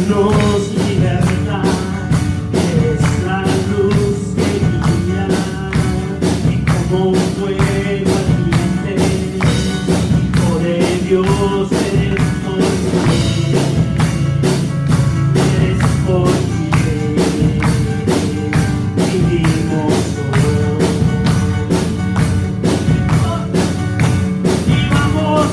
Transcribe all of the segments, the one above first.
Danos libertad, eres la luz que guía, y como un fuego ardiente, Hijo de Dios, eres por ti, vivimos hoy. Y vamos.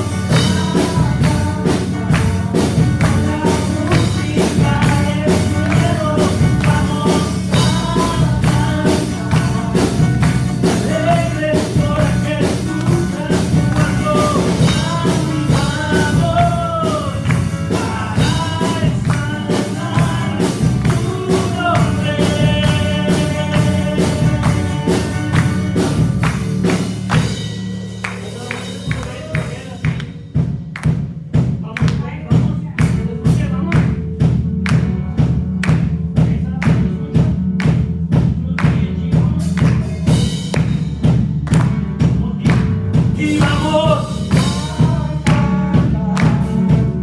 Y vamos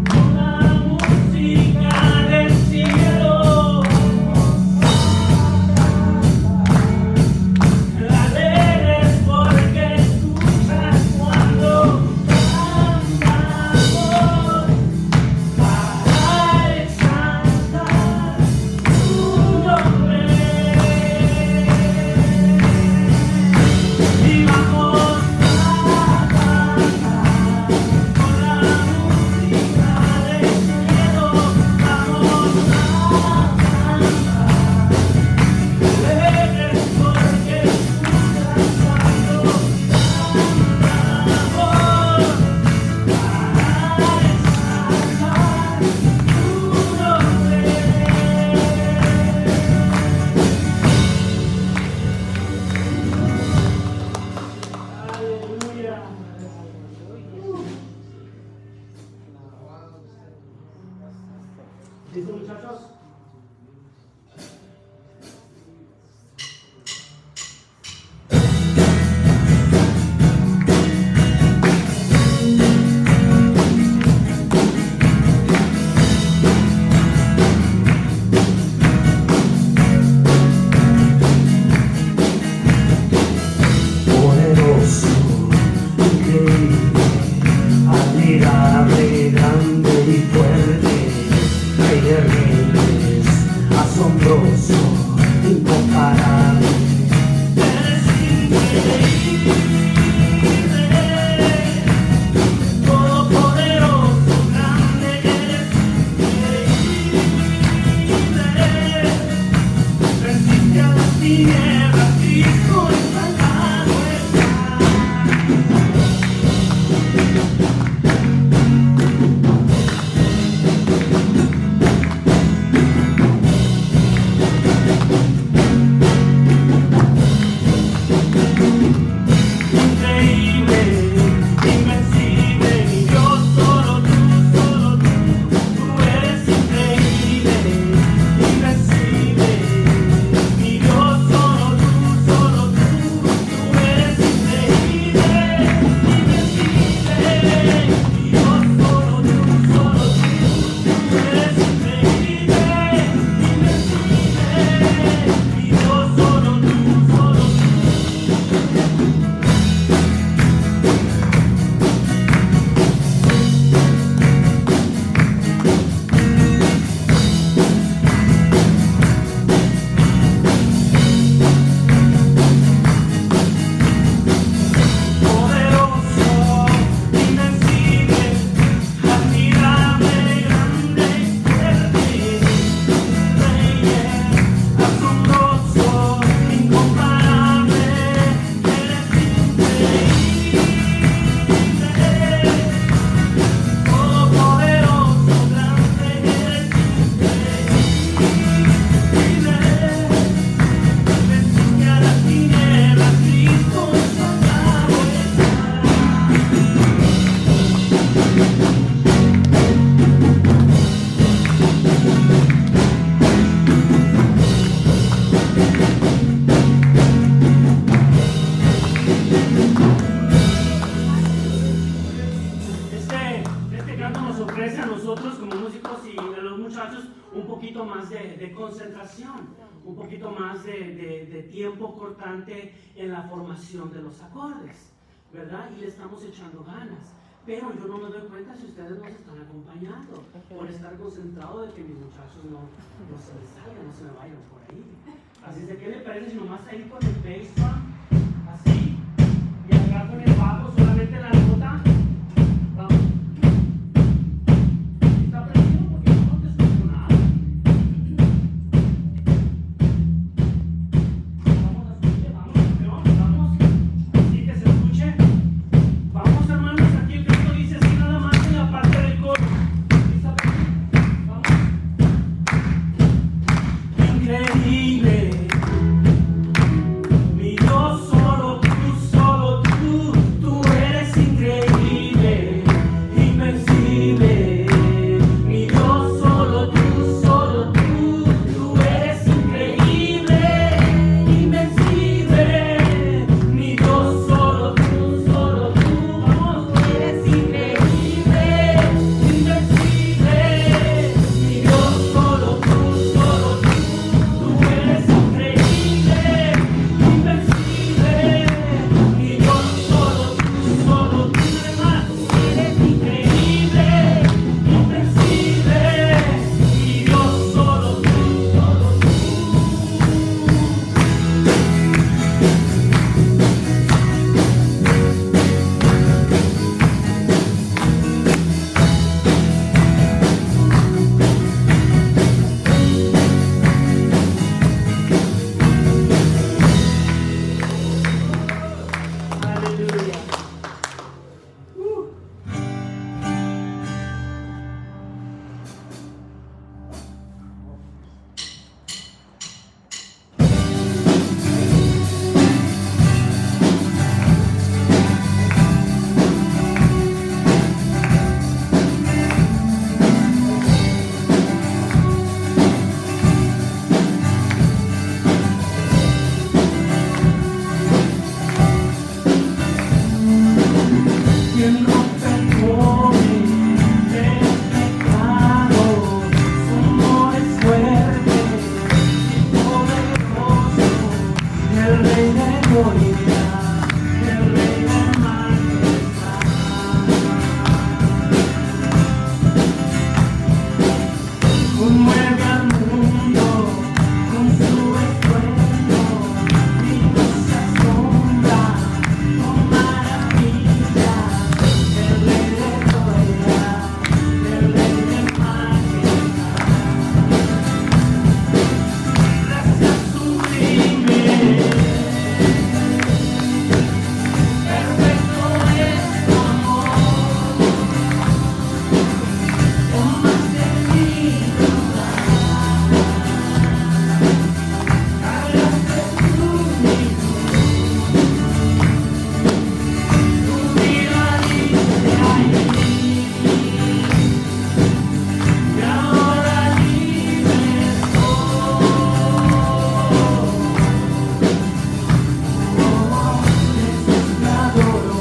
con la música del cielo, alegres porque escuchas cuando cantamos para exaltar tu nombre. Y vamos. ¿Listo, muchachos? Poderoso, increíble, admirable, grande y fuerte, Rey de reyes, asombroso, incomparable. Eres increíble, todopoderoso, grande, eres increíble. Venciste a las tinieblas, Cristo ensalzado está. un poquito más de concentración, un poquito más de tiempo cortante en la formación de los acordes, ¿verdad? Y le estamos echando ganas. Pero yo no me doy cuenta si ustedes nos están acompañando por estar concentrado de que mis muchachos no se les salgan, no se me vayan por ahí. Así es de qué le parece si nomás ahí con el bass drum, así, y acá con el bajo solamente la nota. Vamos. Está prendido porque yo no te escucho nada. Vamos a escuchar, vamos, campeón, vamos. Así que se escuche. Vamos, hermanos, aquí el canto dice así nada más en la parte del coro. Vamos. Increíble. Mi Dios, solo tú eres increíble, invencible. Mi Dios, solo tú eres increíble, invencible. Mi Dios, solo tú, vamos, tú eres increíble, invencible. Mi Dios, solo tú eres increíble, invencible. Mi Dios, solo tú, además, eres increíble, invencible. Mi Dios, solo tú. Aleluya. Quien rompe el poder del pecado, su amor es fuerte y poderoso. El Rey de gloria, el Rey de majestad. Conmueve al mundo con su estruendo y nos asombra con maravilla. El Rey de gloria, el Rey de majestad. Gracias sublime, perfecto es tu amor. Con más de mí cargaste tu vida diste ahí, y ahora libre estoy. Jesús, te adoro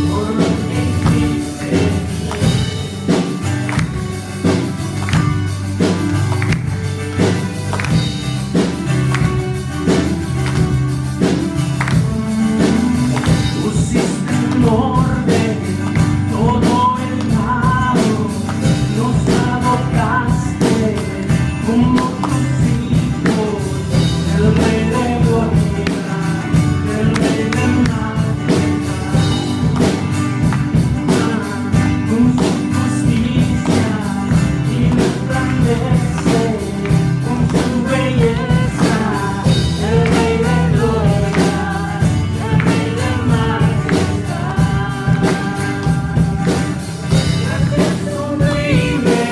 por lo que hiciste en mí. Pusiste en orden todo el caos, nos adoptaste como tus hijos. El Rey de gloria, el Rey de majestad. Con su justicia y resplandece, con su belleza. El Rey de gloria, el Rey de majestad. Gracias sublime,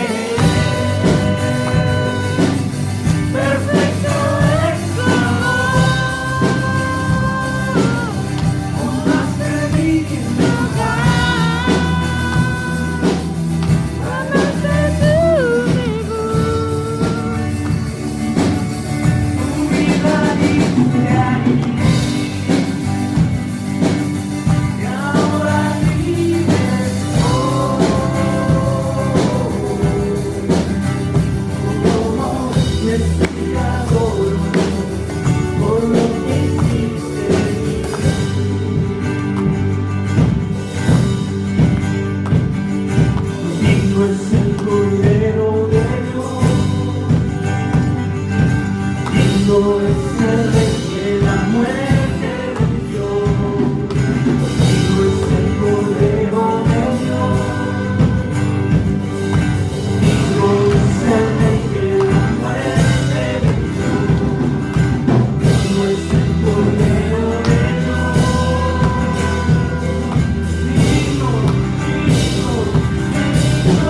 te adoro por lo que hiciste. Digno es el Cordero de Dios, digno es el Rey que la muerte venció. Digno es el Cordero de Dios, digno es el Rey que la muerte venció. Digno es el Cordero de Dios, digno, digno, digno,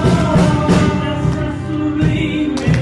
gracias sublime.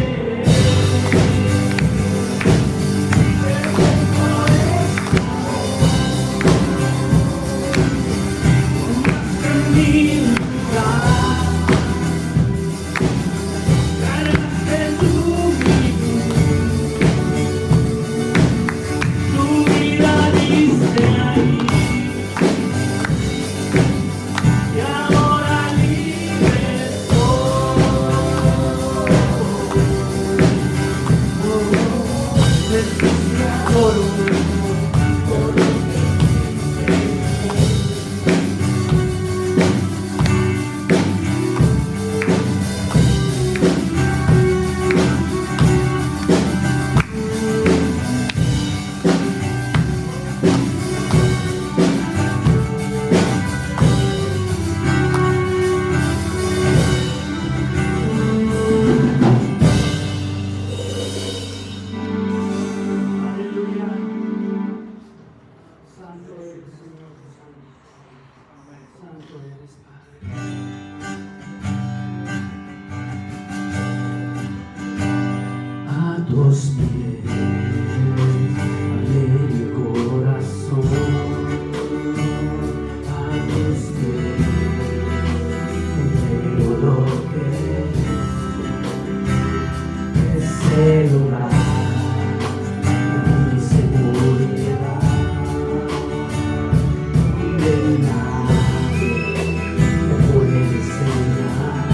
Aleluya. Santo eres, Señor, santo. Santo eres, Padre. A tus pies, ale mi corazón. A tus pies, entero lo que es el lugar. Mi seguridad, de nadie me puede enseñar.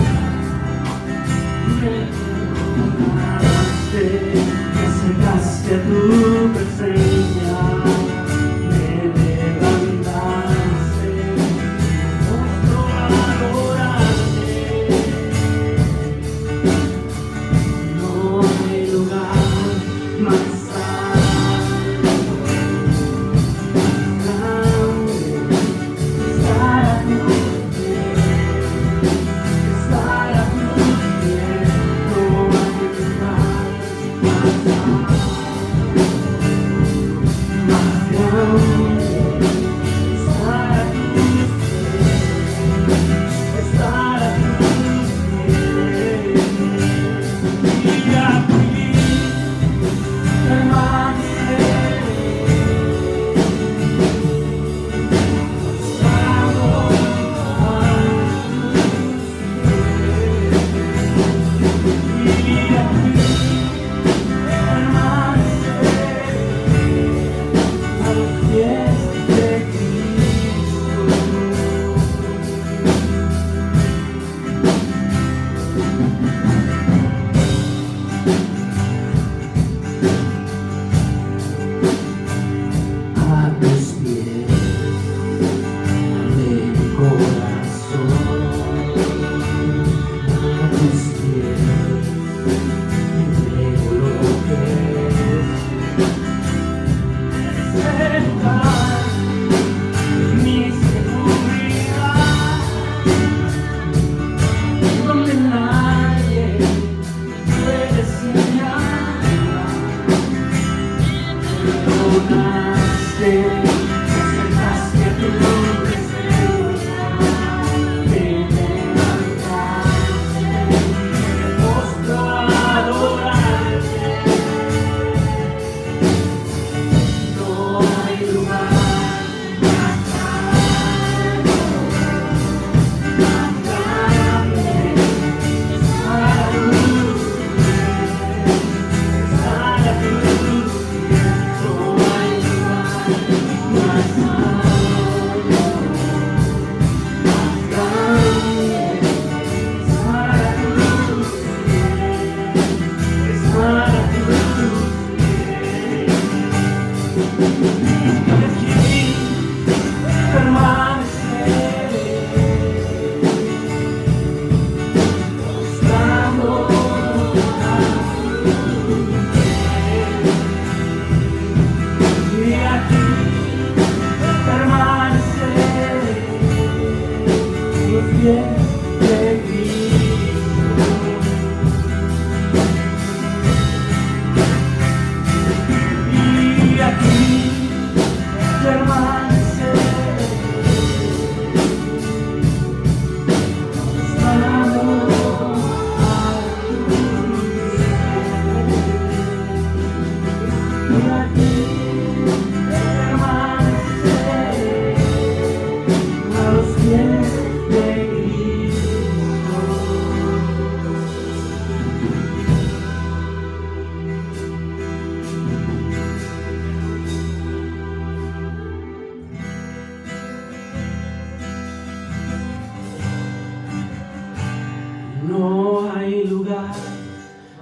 Me perdonaste, me acercaste a tu presencia, me levantaste, rostro a adorarte. No hay lugar más alto, grande, estar a tus pies, estar a tus pies. No hay lugar más alto, más grande, estar a tus pies, estar a tus pies. Y aquí permaneceré, postrado a tus pies. Y aquí permaneceré a los pies de Cristo. A tus pies, de mi corazón. A tus pies,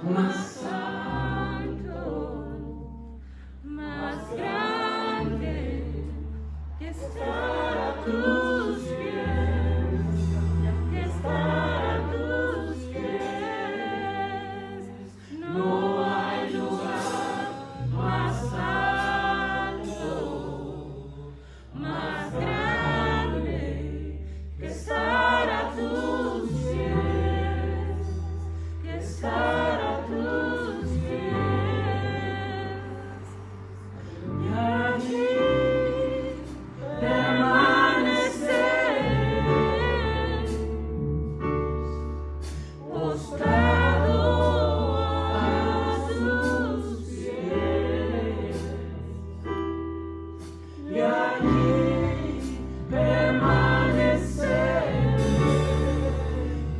más santo, más grande, que estar a tus pies, que estar a tus pies. No hay lugar más alto, más grande, que estar a tus pies, que estar a tus pies. Y allí permanecer, postrado a tus pies. Y allí permanecer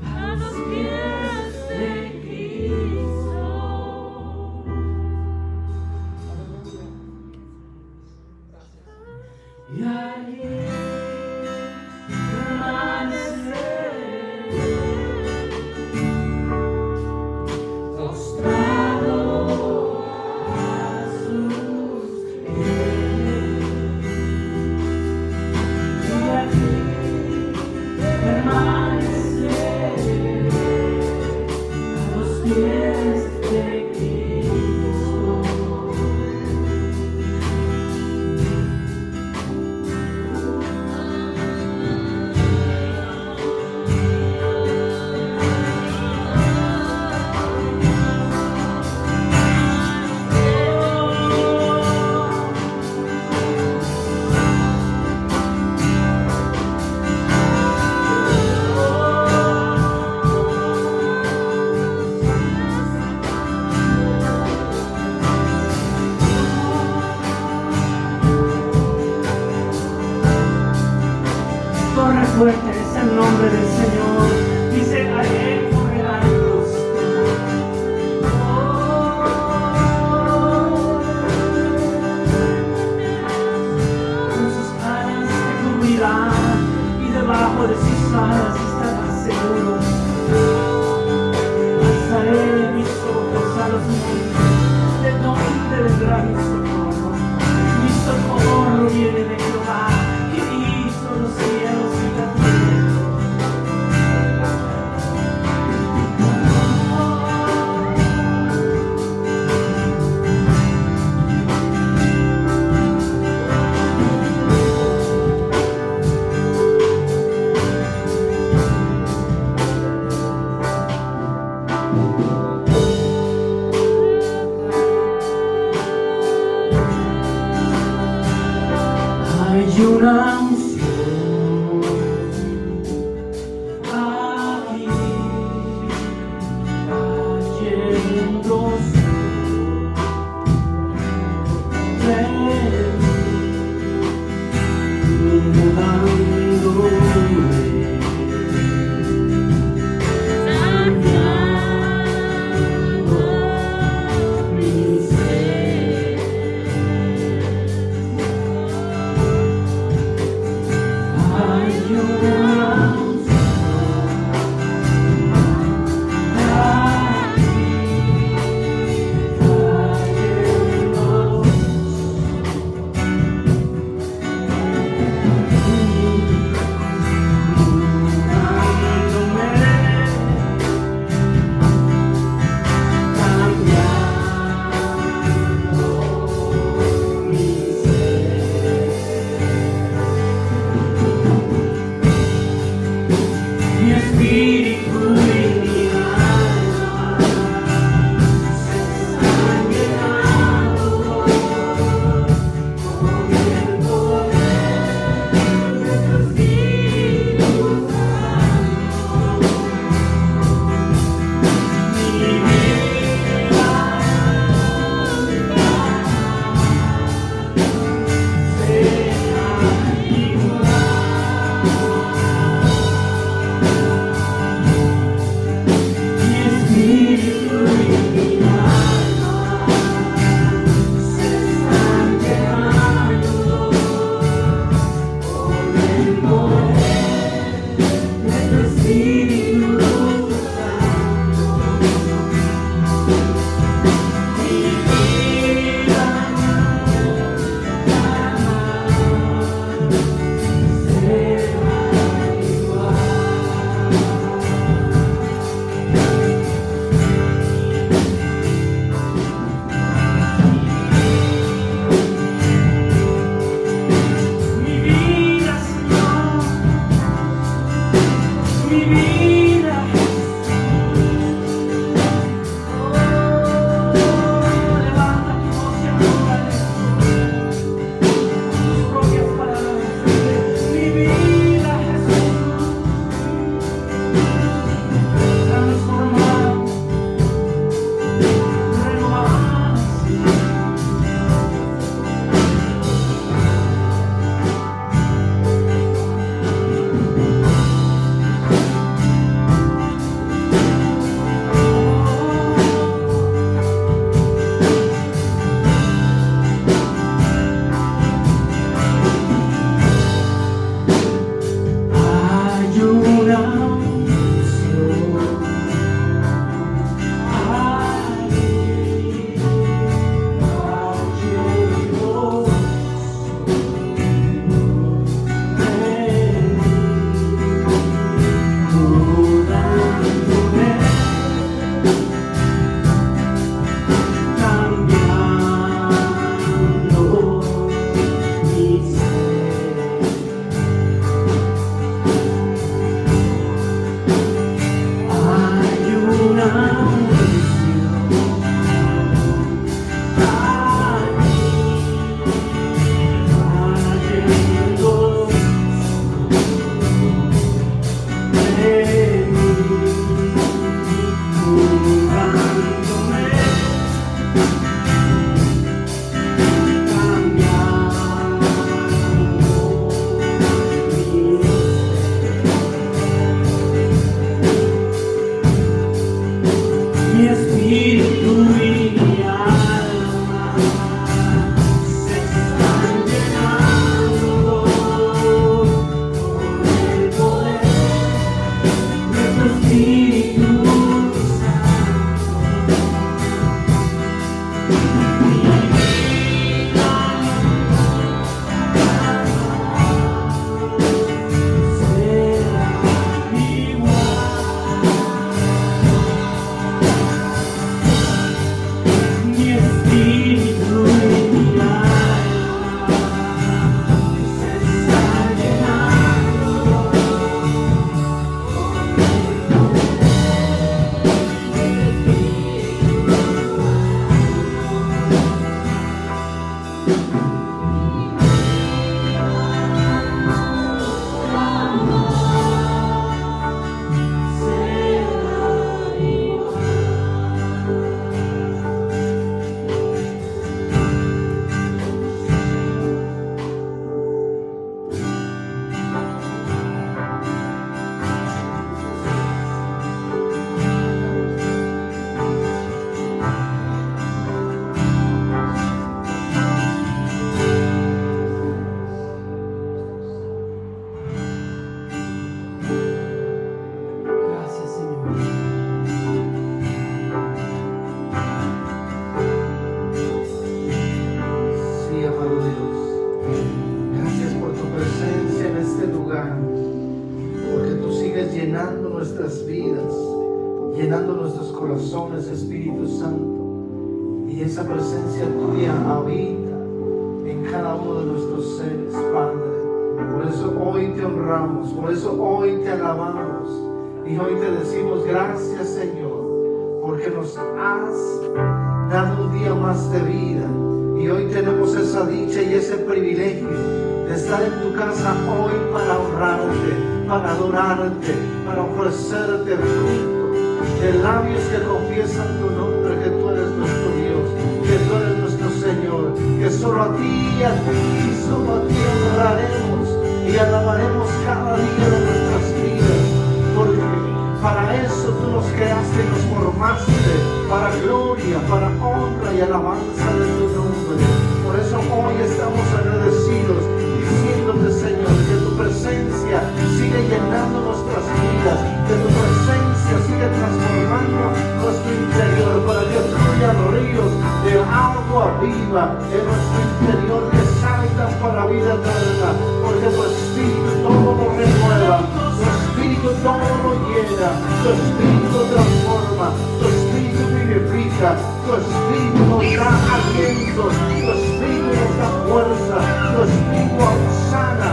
a los pies de Cristo. Y allí permanecer postrado a sus pies. Y allí permanecer a los pies de Cristo. Corre fuerte, es el nombre del Señor. Dice, a Él correrá el justo. Con sus alas te cubrirá y debajo de sus alas estarás seguro. Alzaré mis ojos a los montes, ¿de dónde vendrá mi socorro? Mi socorro viene de Jehová, que hizo los cielos y la tierra. Hay una unción aquí cayéndose de mí, mudándome, sanando mi ser. Hay una unción aquí nuestras vidas, llenando nuestros corazones, Espíritu Santo. Y esa presencia tuya habita en cada uno de nuestros seres, Padre. Por eso hoy te honramos, por eso hoy te alabamos. Y hoy te decimos gracias, Señor, porque nos has dado un día más de vida. Y hoy tenemos esa dicha y ese privilegio de estar en tu casa hoy para honrarte, para adorarte, para ofrecerte fruto de labios que confiesan tu nombre, que tú eres nuestro Dios, que tú eres nuestro Señor, que solo a ti honraremos y alabaremos cada día de nuestras vidas, porque para eso tú nos creaste y nos formaste, para gloria, para honra y alabanza de tu nombre. Por eso hoy estamos agradecidos, diciéndote, Señor, que tu presencia sigue llenando nuestras vidas, que tu presencia sigue transformando nuestro interior, para que fluyan ríos de agua viva en nuestro interior, que saltan para la vida eterna, porque tu Espíritu todo lo renueva, tu Espíritu todo lo llena, tu Espíritu transforma, tu Espíritu vivifica, tu Espíritu nos da aliento, tu Espíritu nos da fuerza, tu Espíritu sana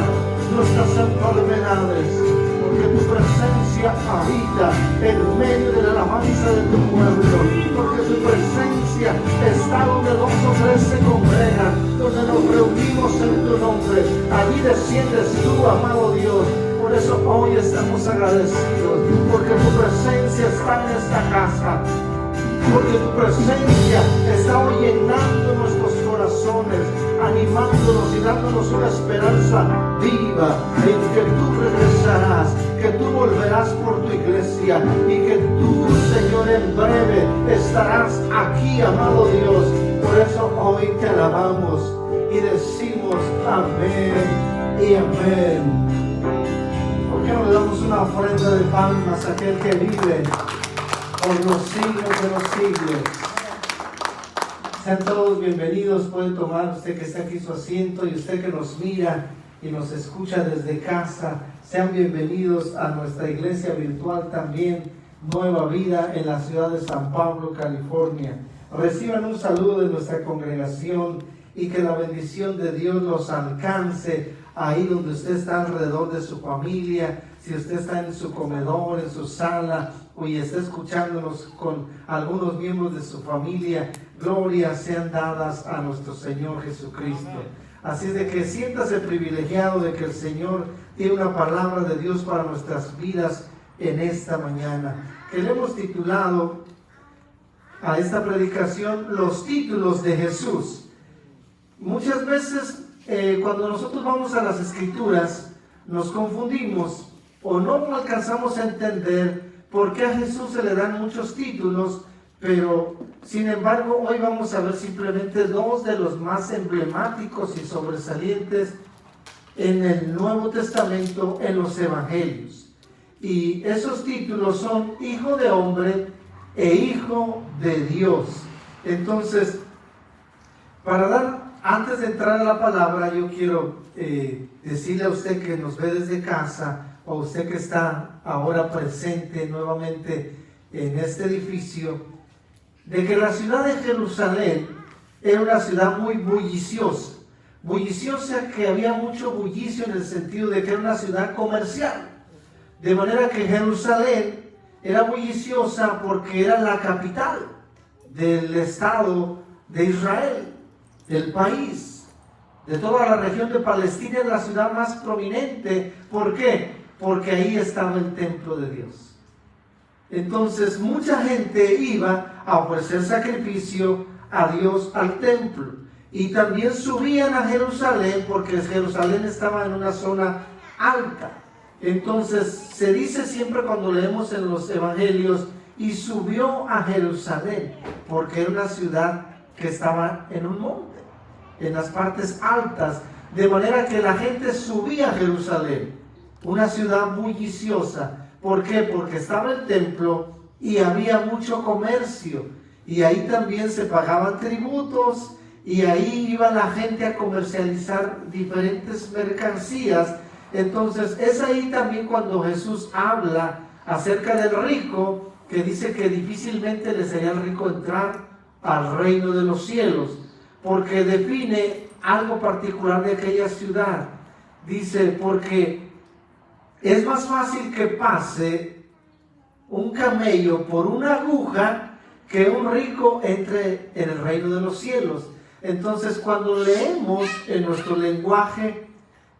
nuestras enfermedades, porque tu presencia habita en medio de la alabanza de tu pueblo, porque tu presencia está donde 2 o 3 se congregan, donde nos reunimos en tu nombre. Allí desciendes tú, amado Dios. Por eso hoy estamos agradecidos, porque tu presencia está en esta casa, porque tu presencia está hoy llenando nuestros corazones, animándonos y dándonos una esperanza viva en que tú regresarás, que tú volverás por tu iglesia y que tú, Señor, en breve estarás aquí, amado Dios. Por eso hoy te alabamos y decimos amén y amén. ¿Por qué no le damos una ofrenda de palmas a aquel que vive por los siglos de los siglos? Sean todos bienvenidos. Puede tomar usted que está aquí su asiento, y usted que nos mira y nos escucha desde casa, sean bienvenidos a nuestra iglesia virtual también, Nueva Vida, en la ciudad de San Pablo, California. Reciban un saludo de nuestra congregación y que la bendición de Dios los alcance ahí donde usted está, alrededor de su familia. Si usted está en su comedor, en su sala, o y está escuchándonos con algunos miembros de su familia, glorias sean dadas a nuestro Señor Jesucristo. Así es de que siéntase privilegiado de que el Señor tiene una palabra de Dios para nuestras vidas en esta mañana, que le hemos titulado a esta predicación los títulos de Jesús. Muchas veces cuando nosotros vamos a las Escrituras nos confundimos o no alcanzamos a entender por qué a Jesús se le dan muchos títulos, pero sin embargo hoy vamos a ver simplemente 2 de los más emblemáticos y sobresalientes en el Nuevo Testamento, en los Evangelios. Y esos títulos son Hijo de Hombre e Hijo de Dios. Entonces, antes de entrar a la palabra, yo quiero decirle a usted que nos ve desde casa, o usted que está ahora presente nuevamente en este edificio, de que la ciudad de Jerusalén era una ciudad muy bulliciosa. Bulliciosa, que había mucho bullicio en el sentido de que era una ciudad comercial. De manera que Jerusalén era bulliciosa porque era la capital del estado de Israel, del país, de toda la región de Palestina. Es la ciudad más prominente. ¿Por qué? Porque ahí estaba el templo de Dios. Entonces mucha gente iba a ofrecer sacrificio a Dios al templo, y también subían a Jerusalén porque Jerusalén estaba en una zona alta. Entonces se dice siempre cuando leemos en los evangelios, y subió a Jerusalén, porque era una ciudad que estaba en un monte, en las partes altas, de manera que la gente subía a Jerusalén, una ciudad bulliciosa. ¿Por qué? Porque estaba el templo y había mucho comercio, y ahí también se pagaban tributos, y ahí iba la gente a comercializar diferentes mercancías. Entonces es ahí también cuando Jesús habla acerca del rico, que dice que difícilmente le sería al rico entrar al reino de los cielos, porque define algo particular de aquella ciudad. Dice, porque es más fácil que pase un camello por una aguja que un rico entre en el reino de los cielos. Entonces, cuando leemos en nuestro lenguaje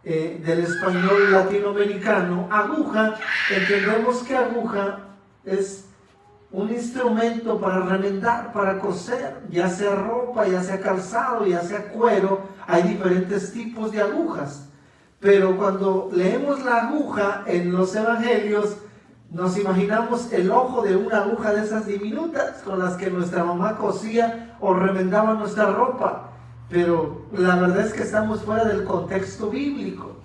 del español latinoamericano, aguja, entendemos que aguja es un instrumento para remendar, para coser, ya sea ropa, ya sea calzado, ya sea cuero. Hay diferentes tipos de agujas. Pero cuando leemos la aguja en los evangelios, nos imaginamos el ojo de una aguja de esas diminutas con las que nuestra mamá cosía o remendaba nuestra ropa. Pero la verdad es que estamos fuera del contexto bíblico,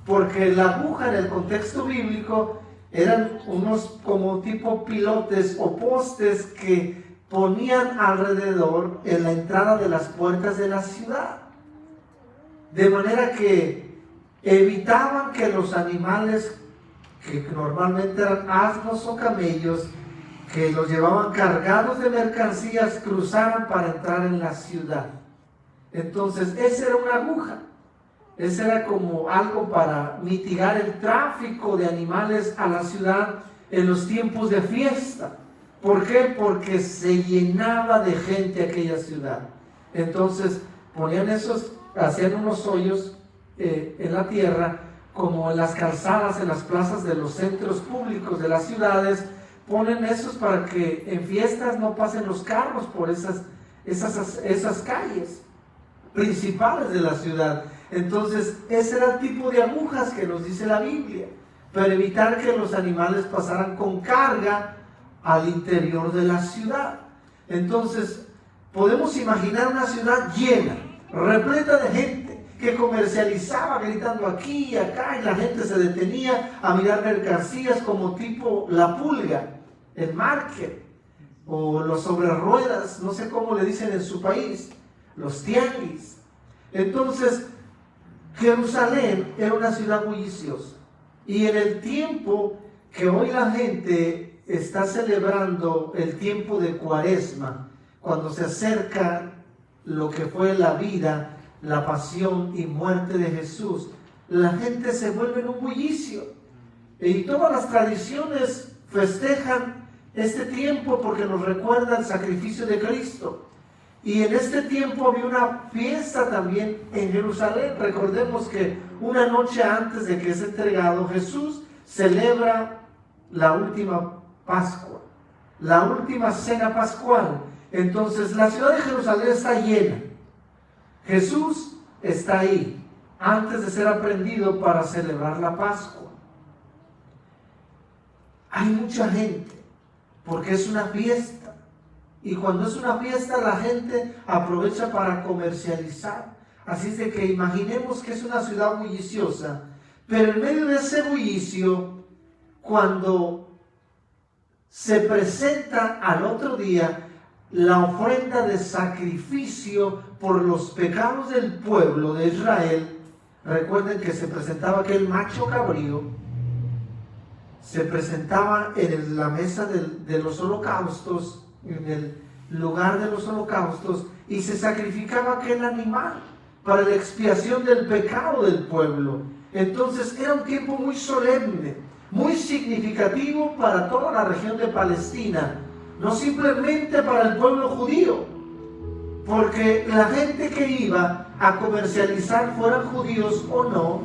porque la aguja en el contexto bíblico eran unos como tipo pilotes o postes que ponían alrededor en la entrada de las puertas de la ciudad, de manera que evitaban que los animales, que normalmente eran asnos o camellos, que los llevaban cargados de mercancías, cruzaran para entrar en la ciudad. Entonces, esa era una aguja. Ese era como algo para mitigar el tráfico de animales a la ciudad en los tiempos de fiesta. ¿Por qué? Porque se llenaba de gente aquella ciudad. Entonces ponían hacían unos hoyos en la tierra, como en las calzadas, en las plazas de los centros públicos de las ciudades. Ponen esos para que en fiestas no pasen los carros por esas calles principales de la ciudad. Entonces, ese era el tipo de agujas que nos dice la Biblia, para evitar que los animales pasaran con carga al interior de la ciudad. Entonces, podemos imaginar una ciudad llena, repleta de gente, que comercializaba gritando aquí y acá, y la gente se detenía a mirar mercancías como tipo la pulga, el market, o los sobre ruedas, no sé cómo le dicen en su país, los tianguis. Entonces, Jerusalén era una ciudad bulliciosa, y en el tiempo que hoy la gente está celebrando el tiempo de Cuaresma, cuando se acerca lo que fue la vida, la pasión y muerte de Jesús, la gente se vuelve en un bullicio, y todas las tradiciones festejan este tiempo porque nos recuerda el sacrificio de Cristo. Y en este tiempo había una fiesta también en Jerusalén. Recordemos que una noche antes de que es entregado, Jesús celebra la última Pascua, la última cena pascual. Entonces la ciudad de Jerusalén está llena. Jesús está ahí antes de ser aprehendido para celebrar la Pascua. Hay mucha gente porque es una fiesta. Y cuando es una fiesta, la gente aprovecha para comercializar. Así es de que imaginemos que es una ciudad bulliciosa, pero en medio de ese bullicio, cuando se presenta al otro día la ofrenda de sacrificio por los pecados del pueblo de Israel, recuerden que se presentaba aquel macho cabrío, se presentaba en la mesa de los holocaustos, en el lugar de los holocaustos, y se sacrificaba aquel animal para la expiación del pecado del pueblo. Entonces era un tiempo muy solemne, muy significativo para toda la región de Palestina, no simplemente para el pueblo judío, porque la gente que iba a comercializar, fueran judíos o no,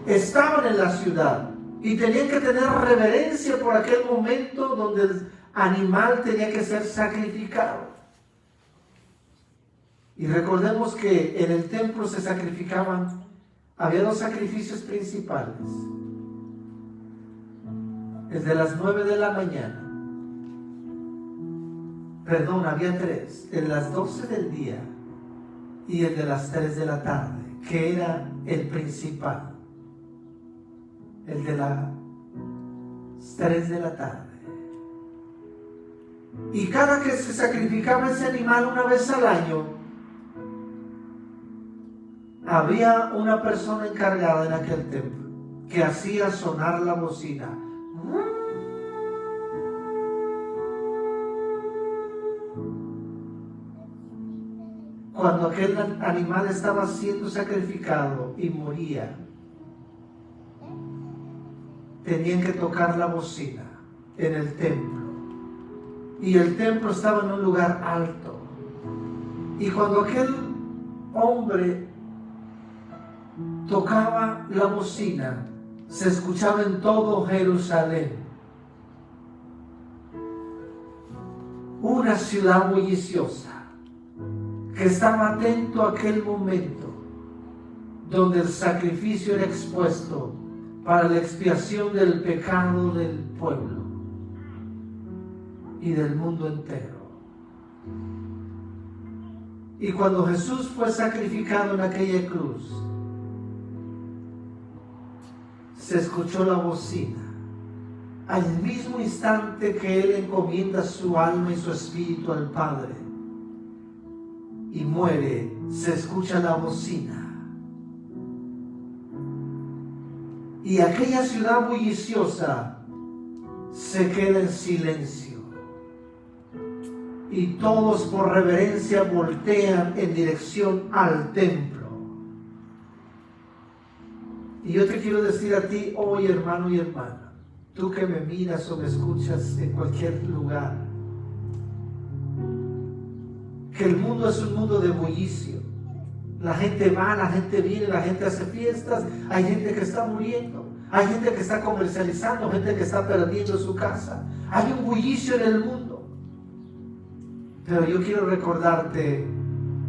estaban en la ciudad y tenían que tener reverencia por aquel momento donde el animal tenía que ser sacrificado. Y recordemos que en el templo se sacrificaban, había dos sacrificios principales: el de las 9 de la mañana, perdón, había tres, el de las 12 del día y el de las 3 de la tarde, que era el principal, el de las 3 de la tarde. Y cada que se sacrificaba ese animal una vez al año, había una persona encargada en aquel templo que hacía sonar la bocina. cuando aquel animal estaba siendo sacrificado y moría, tenían que tocar la bocina en el templo. Y el templo estaba en un lugar alto. Y cuando aquel hombre tocaba la bocina, se escuchaba en todo Jerusalén una ciudad bulliciosa que estaba atento a aquel momento donde el sacrificio era expuesto para la expiación del pecado del pueblo y del mundo entero. Y cuando Jesús fue sacrificado en aquella cruz, se escuchó la bocina. Al mismo instante que Él encomienda su alma y su espíritu al Padre y muere, se escucha la bocina. Y aquella ciudad bulliciosa se queda en silencio. Y todos por reverencia voltean en dirección al templo. Y yo te quiero decir a ti hoy, hermano y hermana, tú que me miras o me escuchas en cualquier lugar, que el mundo es un mundo de bullicio. La gente va, la gente viene, la gente hace fiestas, hay gente que está muriendo, hay gente que está comercializando, gente que está perdiendo su casa. Hay un bullicio en el mundo. Pero yo quiero recordarte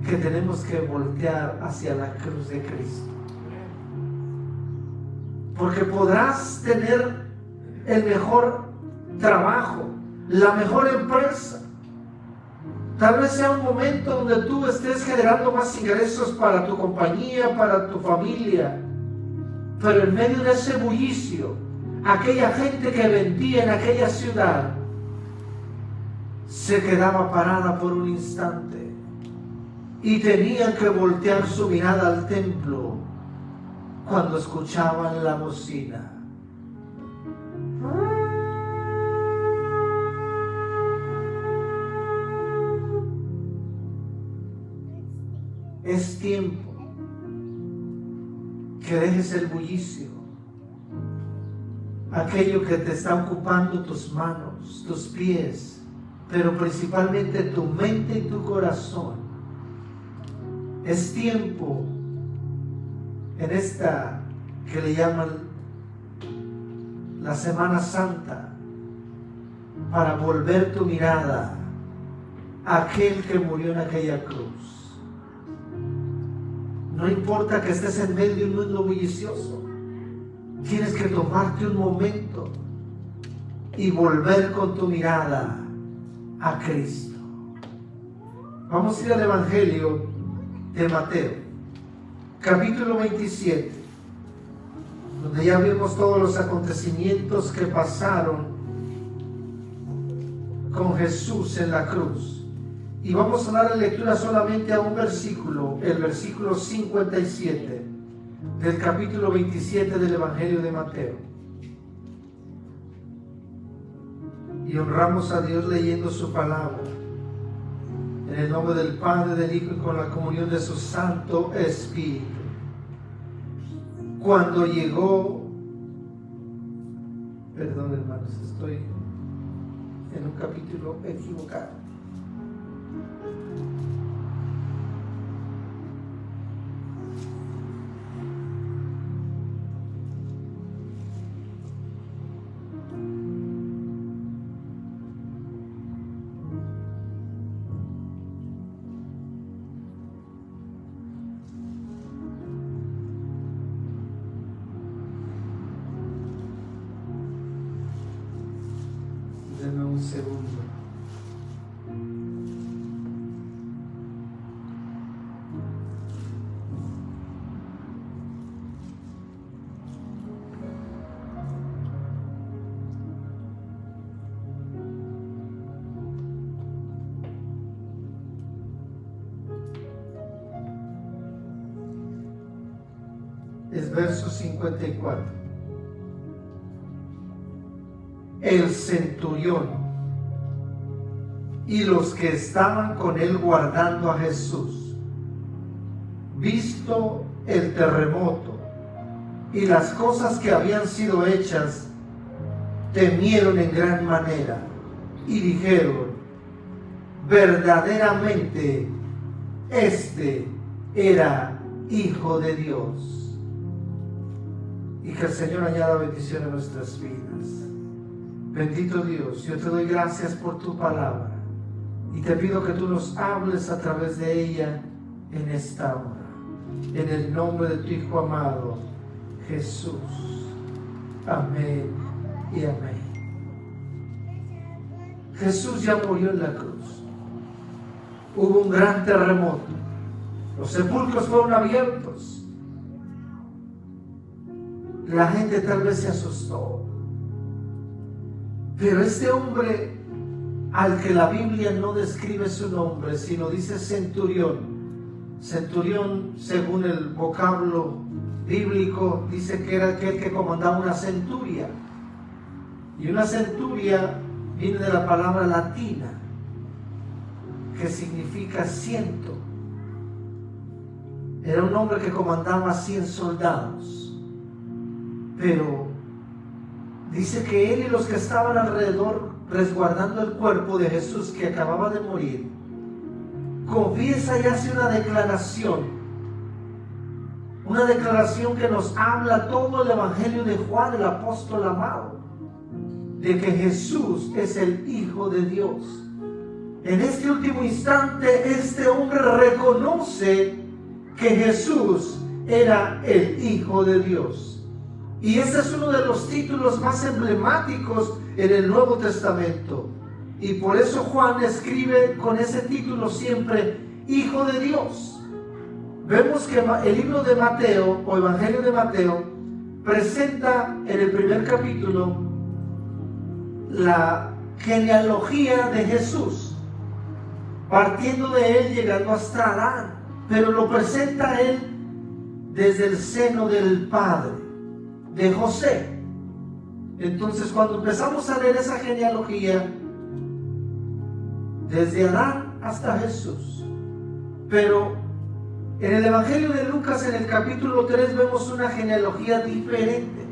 que tenemos que voltear hacia la cruz de Cristo. Porque podrás tener el mejor trabajo, la mejor empresa. Tal vez sea un momento donde tú estés generando más ingresos para tu compañía, para tu familia. Pero en medio de ese bullicio, aquella gente que vendía en aquella ciudad se quedaba parada por un instante y tenían que voltear su mirada al templo cuando escuchaban la bocina. Es tiempo que dejes el bullicio, aquello que te está ocupando tus manos, tus pies, pero principalmente tu mente y tu corazón. Es tiempo en esta que le llaman la Semana Santa para volver tu mirada a aquel que murió en aquella cruz. No importa que estés en medio de un mundo bullicioso, tienes que tomarte un momento y volver con tu mirada a Cristo. Vamos a ir al Evangelio de Mateo, capítulo 27, donde ya vimos todos los acontecimientos que pasaron con Jesús en la cruz. Y vamos a dar lectura solamente a un versículo, el versículo 57 del capítulo 27 del Evangelio de Mateo. Y honramos a Dios leyendo su palabra. En el nombre del Padre, del Hijo y con la comunión de su Santo Espíritu. Cuando llegó, perdón hermanos, estoy en un capítulo equivocado. Deme un segundo. Es verso 54. El centurión y los que estaban con él guardando a Jesús visto el terremoto y las cosas que habían sido hechas, temieron en gran manera y dijeron: verdaderamente este era Hijo de Dios. Y que el Señor añada bendición a nuestras vidas. Bendito Dios, yo te doy gracias por tu palabra y te pido que tú nos hables a través de ella en esta hora, en el nombre de tu Hijo amado, Jesús. Amén y amén. Jesús ya murió en la cruz. Hubo un gran terremoto. Los sepulcros fueron abiertos. La gente tal vez se asustó. Pero este hombre, al que la Biblia no describe su nombre, sino dice centurión. Centurión, según el vocablo bíblico, dice que era aquel que comandaba una centuria. Y una centuria viene de la palabra latina, que significa ciento. Era un hombre que comandaba 100 soldados. Pero dice que él y los que estaban alrededor resguardando el cuerpo de Jesús que acababa de morir, confiesa y hace una declaración que nos habla todo el Evangelio de Juan, el apóstol amado, de que Jesús es el Hijo de Dios. En este último instante, este hombre reconoce que Jesús era el Hijo de Dios. Y este es uno de los títulos más emblemáticos en el Nuevo Testamento. Y por eso Juan escribe con ese título siempre, Hijo de Dios. Vemos que el libro de Mateo, o Evangelio de Mateo, presenta en el primer capítulo la genealogía de Jesús, partiendo de él, llegando hasta Adán, pero lo presenta él desde el seno del Padre, de José. Entonces, cuando empezamos a leer esa genealogía, desde Adán hasta Jesús, pero en el Evangelio de Lucas, en el capítulo 3, vemos una genealogía diferente,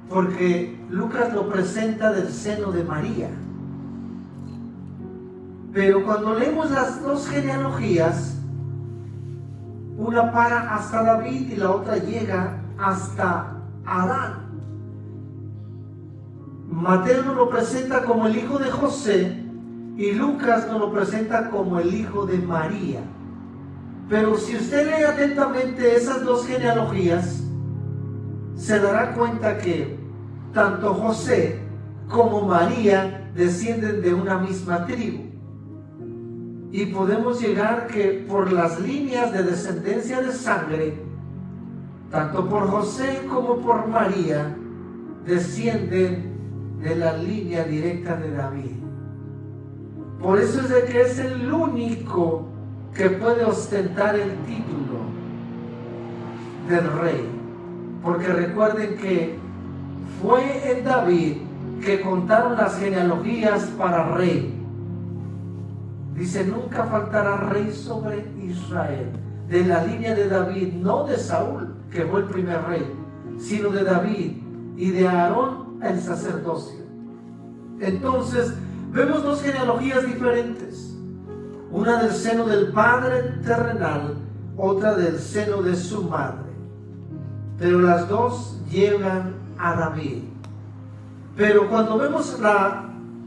porque Lucas lo presenta del seno de María. Pero cuando leemos las dos genealogías, una para hasta David y la otra llega hasta Adán. Mateo nos lo presenta como el hijo de José y Lucas nos lo presenta como el hijo de María. Pero si usted lee atentamente esas dos genealogías, se dará cuenta que tanto José como María descienden de una misma tribu. Y podemos llegar que por las líneas de descendencia de sangre, tanto por José como por María, descienden de la línea directa de David. Por eso es de que es el único que puede ostentar el título del rey. Porque recuerden que fue en David que contaron las genealogías para rey. Dice, nunca faltará rey sobre Israel. De la línea de David, no de Saúl, que fue el primer rey, sino de David y de Aarón el sacerdocio. Entonces, vemos dos genealogías diferentes. Una del seno del Padre terrenal, otra del seno de su madre. Pero las dos llegan a David. Pero cuando vemos la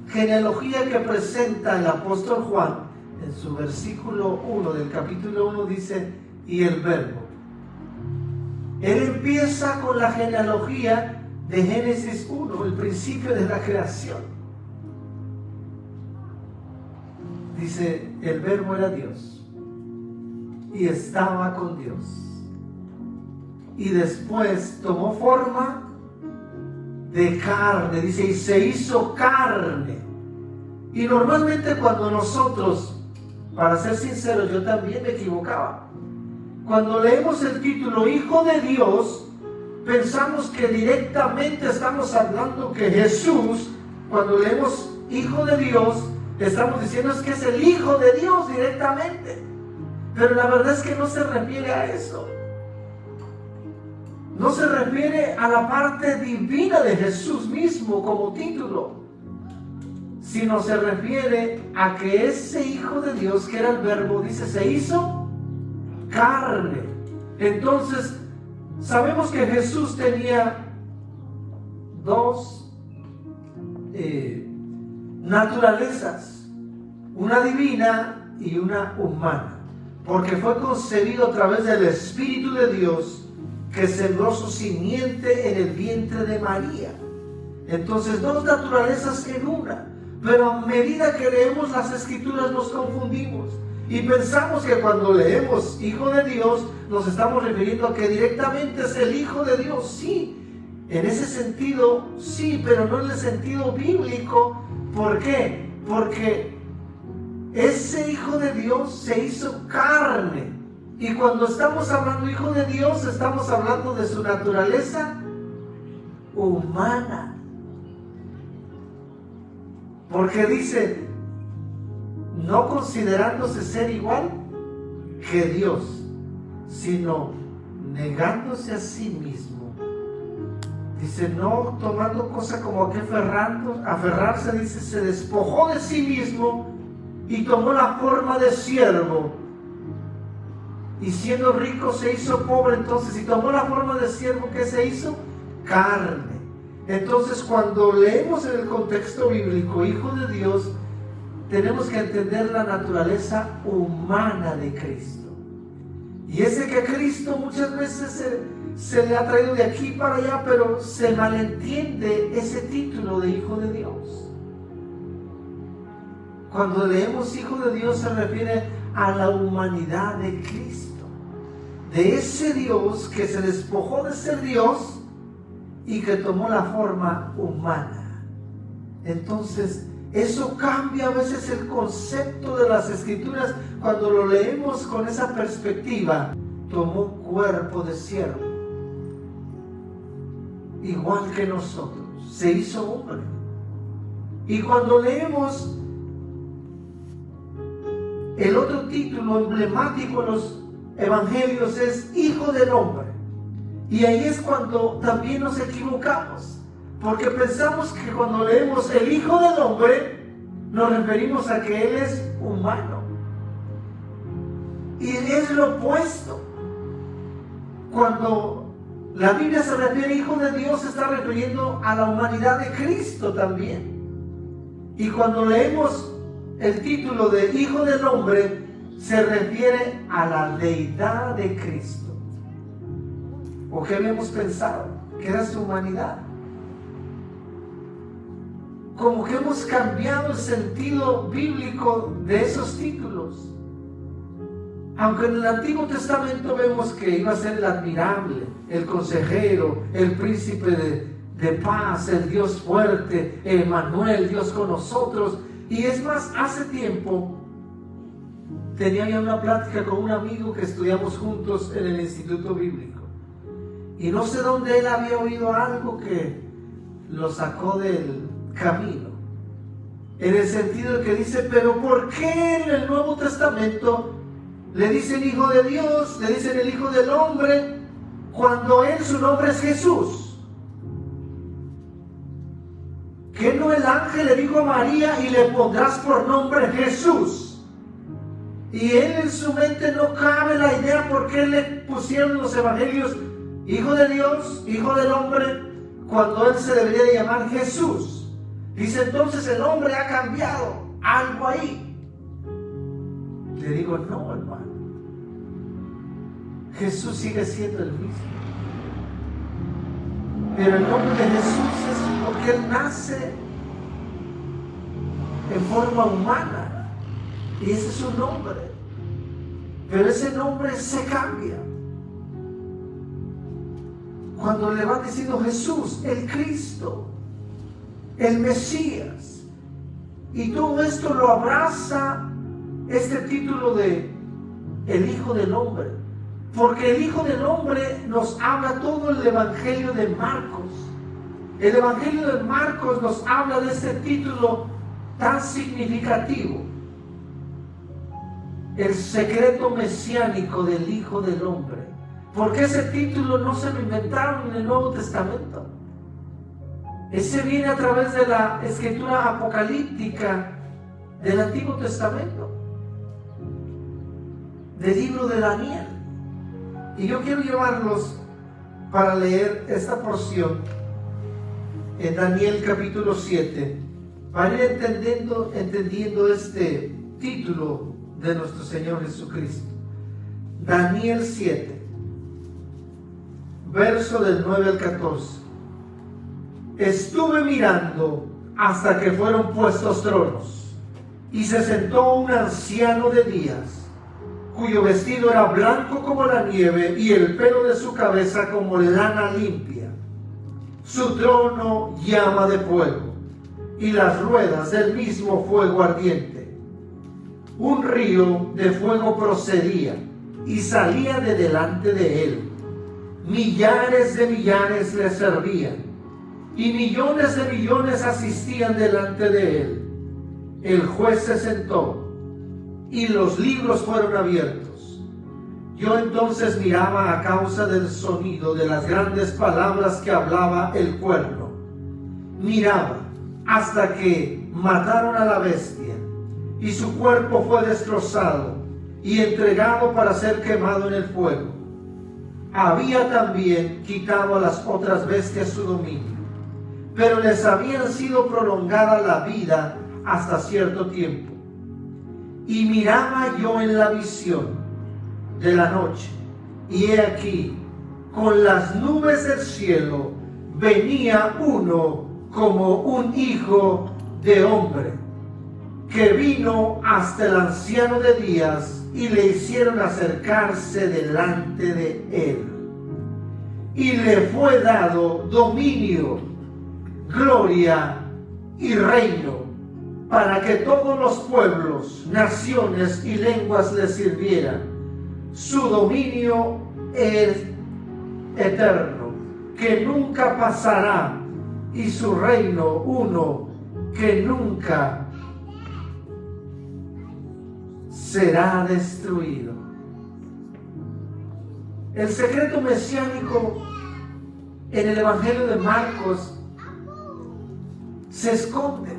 genealogía que presenta el apóstol Juan, en su versículo 1 del capítulo 1 dice, y el verbo. Él empieza con la genealogía de Génesis 1, el principio de la creación. Dice, el verbo era Dios y estaba con Dios. Y después tomó forma de carne, dice, y se hizo carne. Y normalmente cuando nosotros, para ser sincero, yo también me equivocaba. Cuando leemos el título Hijo de Dios, pensamos que directamente estamos hablando que Jesús, cuando leemos Hijo de Dios, estamos diciendo es que es el Hijo de Dios directamente. Pero la verdad es que no se refiere a eso. No se refiere a la parte divina de Jesús mismo como título, sino se refiere a que ese Hijo de Dios, que era el Verbo, dice, se hizo carne. Entonces, sabemos que Jesús tenía dos naturalezas, una divina y una humana, porque fue concebido a través del Espíritu de Dios, que sembró su simiente en el vientre de María. Entonces, dos naturalezas en una. Pero a medida que leemos las Escrituras nos confundimos y pensamos que cuando leemos Hijo de Dios nos estamos refiriendo a que directamente es el Hijo de Dios. Sí, en ese sentido sí, pero no en el sentido bíblico. ¿Por qué? Porque ese Hijo de Dios se hizo carne. Y cuando estamos hablando Hijo de Dios, estamos hablando de su naturaleza humana. Porque dice, no considerándose ser igual que Dios, sino negándose a sí mismo. Dice, no tomando cosa como a que aferrarse, dice, se despojó de sí mismo y tomó la forma de siervo. Y siendo rico se hizo pobre. Entonces, si tomó la forma de siervo, ¿qué se hizo? Carne. Entonces, cuando leemos en el contexto bíblico Hijo de Dios, tenemos que entender la naturaleza humana de Cristo. Y es de que Cristo muchas veces se le ha traído de aquí para allá, pero se malentiende ese título de Hijo de Dios. Cuando leemos Hijo de Dios se refiere a la humanidad de Cristo, de ese Dios que se despojó de ser Dios y que tomó la forma humana. Entonces, eso cambia a veces el concepto de las Escrituras cuando lo leemos con esa perspectiva. Tomó cuerpo de siervo, igual que nosotros, se hizo hombre. Y cuando leemos el otro título emblemático en los evangelios es Hijo del Hombre. Y ahí es cuando también nos equivocamos, porque pensamos que cuando leemos el Hijo del Hombre nos referimos a que Él es humano. Y es lo opuesto. Cuando la Biblia se refiere a Hijo de Dios, se está refiriendo a la humanidad de Cristo también. Y cuando leemos el título de Hijo del Hombre, se refiere a la deidad de Cristo. ¿O qué habíamos pensado? Que era su humanidad. Como que hemos cambiado el sentido bíblico de esos títulos. Aunque en el Antiguo Testamento vemos que iba a ser el admirable, el consejero, el príncipe de paz, el Dios fuerte, Emmanuel, Dios con nosotros. Y es más, hace tiempo tenía ya una plática con un amigo que estudiamos juntos en el Instituto Bíblico. Y no sé dónde él había oído algo que lo sacó del camino. En el sentido de que dice, pero ¿por qué en el Nuevo Testamento le dicen Hijo de Dios, le dicen el Hijo del Hombre, cuando él su nombre es Jesús? ¿Que no el ángel le dijo a María y le pondrás por nombre Jesús? Y él en su mente no cabe la idea por qué le pusieron los evangelios Hijo de Dios, Hijo del Hombre, cuando él se debería de llamar Jesús. Dice, entonces el hombre ha cambiado, algo ahí. Le digo, no, hermano. Jesús sigue siendo el mismo. Pero el nombre de Jesús es porque él nace en forma humana. Y ese es su nombre. Pero ese nombre se cambia cuando le van diciendo Jesús, el Cristo, el Mesías. Y todo esto lo abraza este título de el Hijo del Hombre. Porque el Hijo del Hombre nos habla todo el Evangelio de Marcos. El Evangelio de Marcos nos habla de este título tan significativo. el secreto mesiánico del Hijo del Hombre. Porque ese título no se lo inventaron en el Nuevo Testamento. Ese viene a través de la escritura apocalíptica del Antiguo Testamento, del libro de Daniel. Y yo quiero llevarlos para leer esta porción en Daniel capítulo 7, para ir entendiendo este título de nuestro Señor Jesucristo. Daniel 7, verso del 9 al 14. Estuve mirando hasta que fueron puestos tronos, y se sentó un anciano de días, cuyo vestido era blanco como la nieve, y el pelo de su cabeza como lana limpia. Su trono llama de fuego, y las ruedas del mismo fuego ardiente. Un río de fuego procedía y salía de delante de él. Millares de millares le servían, y millones de millones asistían delante de él. El juez se sentó, y los libros fueron abiertos. Yo entonces miraba a causa del sonido de las grandes palabras que hablaba el cuerno. Miraba hasta que mataron a la bestia, y su cuerpo fue destrozado y entregado para ser quemado en el fuego. Había también quitado a las otras bestias su dominio, pero les había sido prolongada la vida hasta cierto tiempo. Y miraba yo en la visión de la noche, y he aquí, con las nubes del cielo, venía uno como un hijo de hombre, que vino hasta el anciano de días, y le hicieron acercarse delante de él. Y le fue dado dominio, gloria y reino, para que todos los pueblos, naciones y lenguas le sirvieran. Su dominio es eterno, que nunca pasará, y su reino uno que nunca será destruido. El secreto mesiánico en el Evangelio de Marcos se esconde,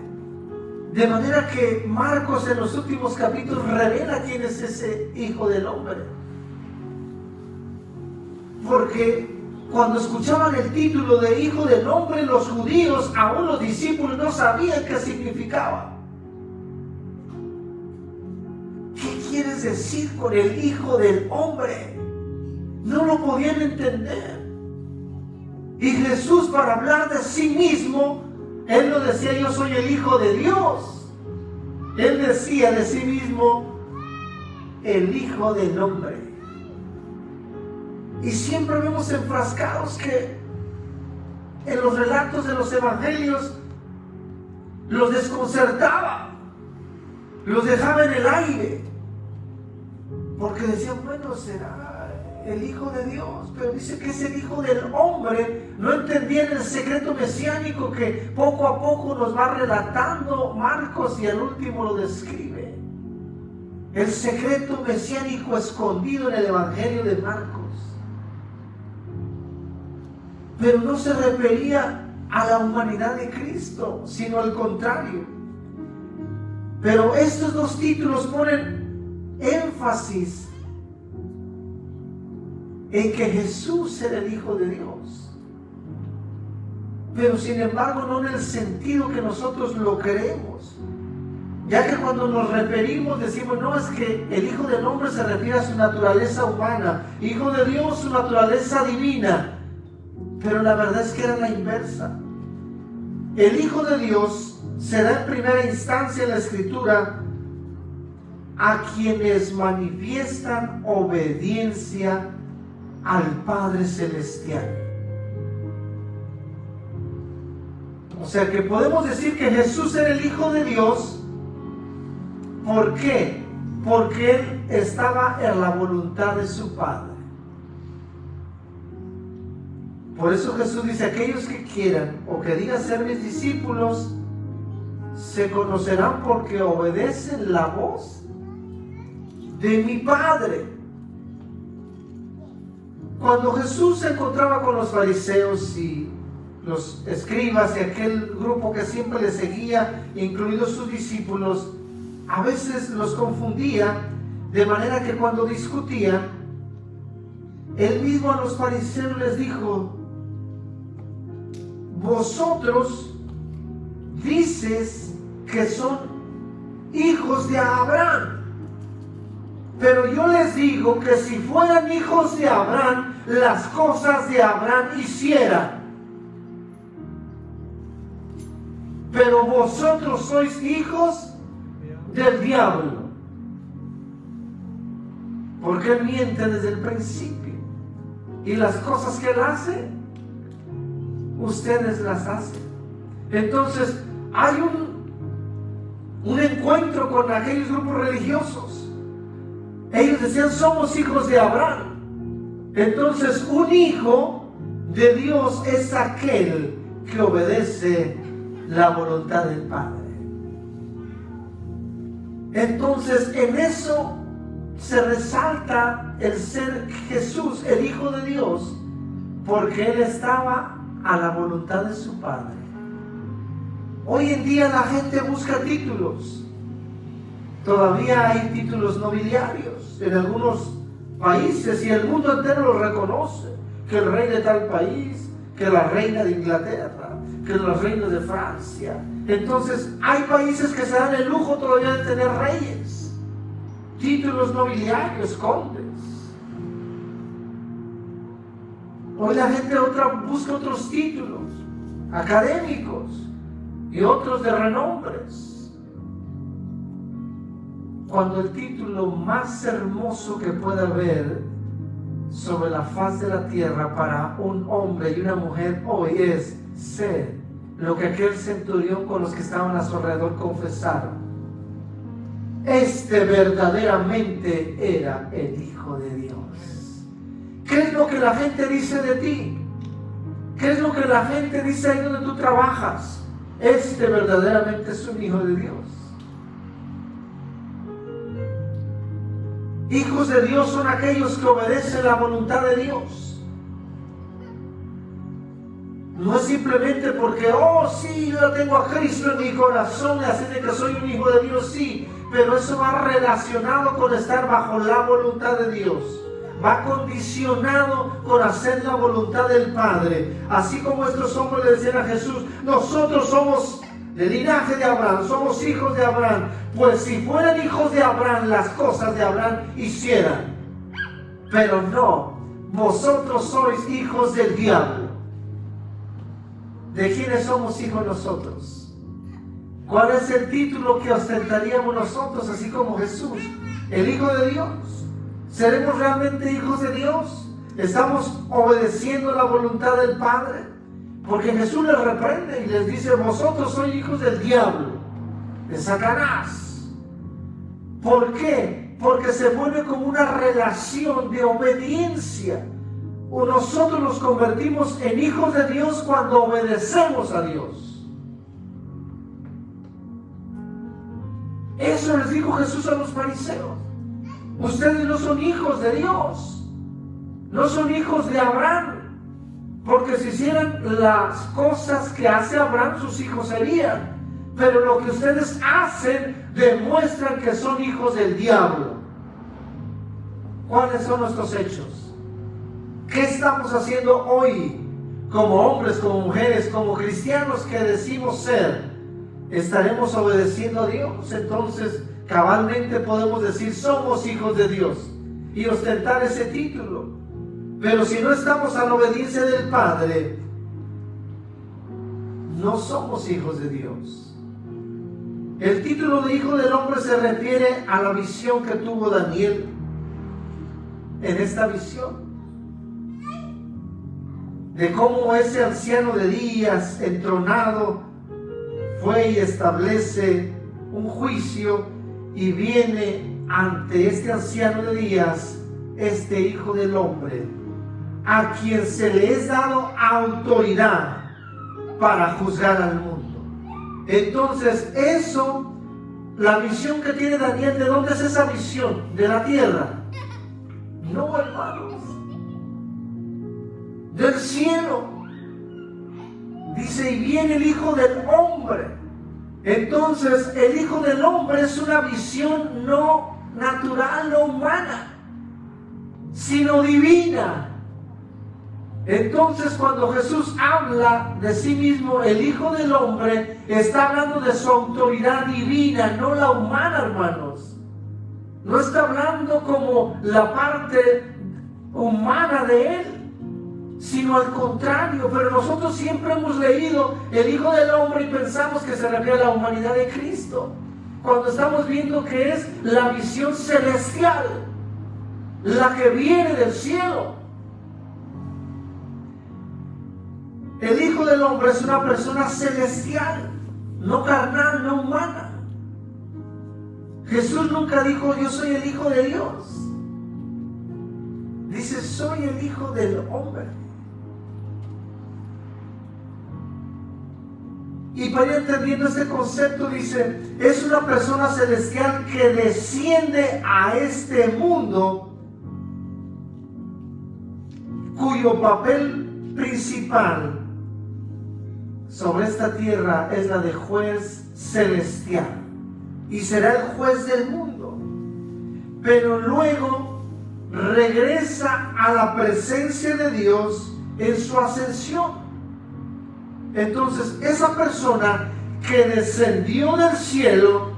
de manera que Marcos en los últimos capítulos revela quién es ese Hijo del Hombre. Porque cuando escuchaban el título de Hijo del Hombre, los judíos, aún los discípulos, no sabían qué significaba. ¿Qué quieres decir con el Hijo del Hombre? No lo podían entender. Y Jesús, para hablar de sí mismo, Él no decía yo soy el Hijo de Dios. Él decía de sí mismo el Hijo del Hombre. Y siempre vemos enfrascados que en los relatos de los evangelios los desconcertaba, los dejaba en el aire, porque decían, bueno, será el Hijo de Dios, pero dice que es el Hijo del Hombre. No entendían el secreto mesiánico que poco a poco nos va relatando Marcos, y al último lo describe. El secreto mesiánico escondido en el Evangelio de Marcos. Pero no se refería a la humanidad de Cristo, sino al contrario. Pero estos dos títulos ponen énfasis en que Jesús era el Hijo de Dios, pero sin embargo no en el sentido que nosotros lo creemos, ya que cuando nos referimos decimos, no, es que el Hijo del Hombre se refiere a su naturaleza humana, Hijo de Dios su naturaleza divina, pero la verdad es que era la inversa. El Hijo de Dios se da en primera instancia en la Escritura a quienes manifiestan obediencia al Padre Celestial. O sea que podemos decir que Jesús era el Hijo de Dios. ¿Por qué? Porque Él estaba en la voluntad de su Padre. Por eso Jesús dice, aquellos que quieran o que digan ser mis discípulos, se conocerán porque obedecen la voz de mi Padre. Cuando Jesús se encontraba con los fariseos y los escribas y aquel grupo que siempre le seguía, incluidos sus discípulos, a veces los confundía, de manera que cuando discutían, él mismo a los fariseos les dijo: vosotros dices que son hijos de Abraham, pero yo les digo que si fueran hijos de Abraham, las cosas de Abraham hicieran. Pero vosotros sois hijos del diablo, porque él miente desde el principio, y las cosas que él hace, ustedes las hacen. Entonces hay un encuentro con aquellos grupos religiosos. Ellos decían: somos hijos de Abraham. Entonces un hijo de Dios es aquel que obedece la voluntad del Padre. Entonces en eso se resalta el ser Jesús, el Hijo de Dios, porque Él estaba a la voluntad de su Padre. Hoy en día la gente busca títulos. Todavía hay títulos nobiliarios en algunos países y el mundo entero lo reconoce. Que el rey de tal país, que la reina de Inglaterra, que los reinos de Francia. Entonces hay países que se dan el lujo todavía de tener reyes, títulos nobiliarios, condes. Hoy la gente busca otros títulos académicos y otros de renombres, cuando el título más hermoso que pueda haber sobre la faz de la tierra para un hombre y una mujer hoy es ser lo que aquel centurión con los que estaban a su alrededor confesaron: este verdaderamente era el Hijo de Dios. ¿Qué es lo que la gente dice de ti? ¿Qué es lo que la gente dice ahí donde tú trabajas? Este verdaderamente es un Hijo de Dios. Hijos de Dios son aquellos que obedecen la voluntad de Dios. No es simplemente porque, oh sí, yo tengo a Cristo en mi corazón, así de que soy un hijo de Dios, sí, pero eso va relacionado con estar bajo la voluntad de Dios. Va condicionado con hacer la voluntad del Padre. Así como estos hombres le decían a Jesús: nosotros somos del linaje de Abraham, somos hijos de Abraham. Pues si fueran hijos de Abraham, las cosas de Abraham hicieran. Pero no, vosotros sois hijos del diablo. ¿De quiénes somos hijos nosotros? ¿Cuál es el título que ostentaríamos nosotros, así como Jesús? El Hijo de Dios. ¿Seremos realmente hijos de Dios? ¿Estamos obedeciendo la voluntad del Padre? Porque Jesús les reprende y les dice: vosotros sois hijos del diablo, de Satanás. ¿Por qué? Porque se vuelve como una relación de obediencia. O nosotros nos convertimos en hijos de Dios cuando obedecemos a Dios. Eso les dijo Jesús a los fariseos: ustedes no son hijos de Dios, no son hijos de Abraham, porque si hicieran las cosas que hace Abraham, sus hijos serían. Pero lo que ustedes hacen demuestran que son hijos del diablo. ¿Cuáles son nuestros hechos? ¿Qué estamos haciendo hoy como hombres, como mujeres, como cristianos que decimos ser? ¿Estaremos obedeciendo a Dios? Entonces cabalmente podemos decir: somos hijos de Dios, y ostentar ese título. Pero si no estamos a la obediencia del Padre, no somos hijos de Dios. El título de Hijo del Hombre se refiere a la visión que tuvo Daniel. En esta visión de cómo ese anciano de días entronado fue y establece un juicio, y viene ante este anciano de días este Hijo del Hombre, a quien se le es dado autoridad para juzgar al mundo. Entonces eso la visión que tiene Daniel, ¿de dónde es esa visión? ¿De la tierra? No, hermanos. Del cielo. Dice, y viene el Hijo del Hombre. Entonces, el Hijo del Hombre es una visión no natural, no humana, sino divina. Entonces, cuando Jesús habla de sí mismo, el Hijo del Hombre, está hablando de su autoridad divina, no la humana, hermanos. No está hablando como la parte humana de Él, sino al contrario. Pero nosotros siempre hemos leído el Hijo del Hombre y pensamos que se refiere a la humanidad de Cristo, cuando estamos viendo que es la visión celestial, la que viene del cielo. El Hijo del Hombre es una persona celestial, no carnal, no humana. Jesús nunca dijo, yo soy el Hijo de Dios. Dice, soy el Hijo del Hombre. Y para ir entendiendo este concepto, dice, es una persona celestial que desciende a este mundo, cuyo papel principal sobre esta tierra es la de juez celestial, y será el juez del mundo. Pero luego regresa a la presencia de Dios en su ascensión. Entonces, esa persona que descendió del cielo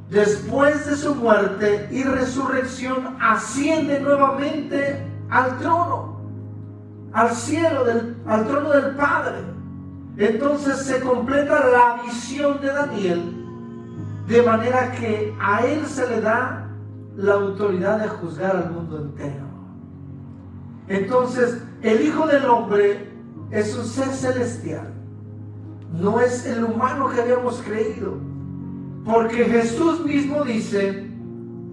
después de su muerte y resurrección, asciende nuevamente al trono, al cielo, al trono del Padre. Entonces se completa la visión de Daniel, de manera que a él se le da la autoridad de juzgar al mundo entero. Entonces, el Hijo del Hombre es un ser celestial, no es el humano que habíamos creído, porque Jesús mismo dice,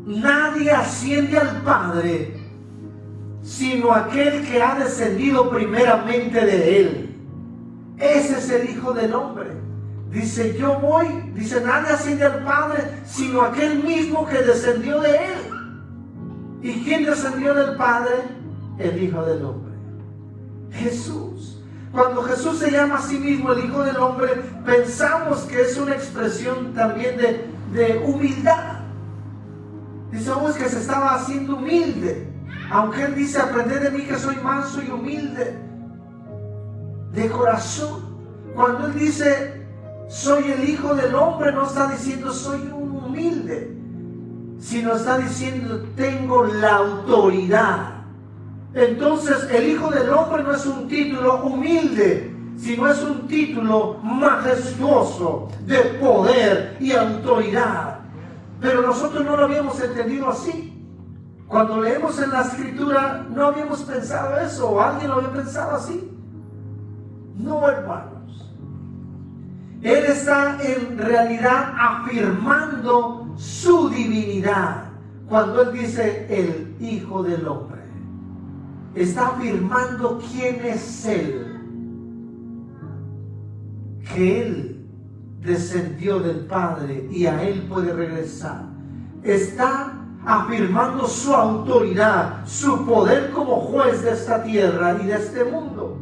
nadie asciende al Padre sino aquel que ha descendido primeramente de Él. Ese es el Hijo del Hombre. Dice, yo voy, dice, nadie asciende al Padre sino aquel mismo que descendió de Él. ¿Y quién descendió del Padre? El Hijo del Hombre, Jesús. Cuando Jesús se llama a sí mismo el Hijo del Hombre, pensamos que es una expresión también de humildad. Pensamos que se estaba haciendo humilde, aunque Él dice, aprended de mí que soy manso y humilde de corazón. Cuando Él dice, soy el Hijo del Hombre, no está diciendo soy un humilde, sino está diciendo, tengo la autoridad. Entonces, el Hijo del Hombre no es un título humilde, sino es un título majestuoso de poder y autoridad. Pero nosotros no lo habíamos entendido así. Cuando leemos en la Escritura, no habíamos pensado eso, o alguien lo había pensado así. No, hermanos. Él está en realidad afirmando su divinidad. Cuando Él dice el Hijo del Hombre, está afirmando quién es Él, que Él descendió del Padre y a Él puede regresar. Está afirmando su autoridad, su poder como juez de esta tierra y de este mundo.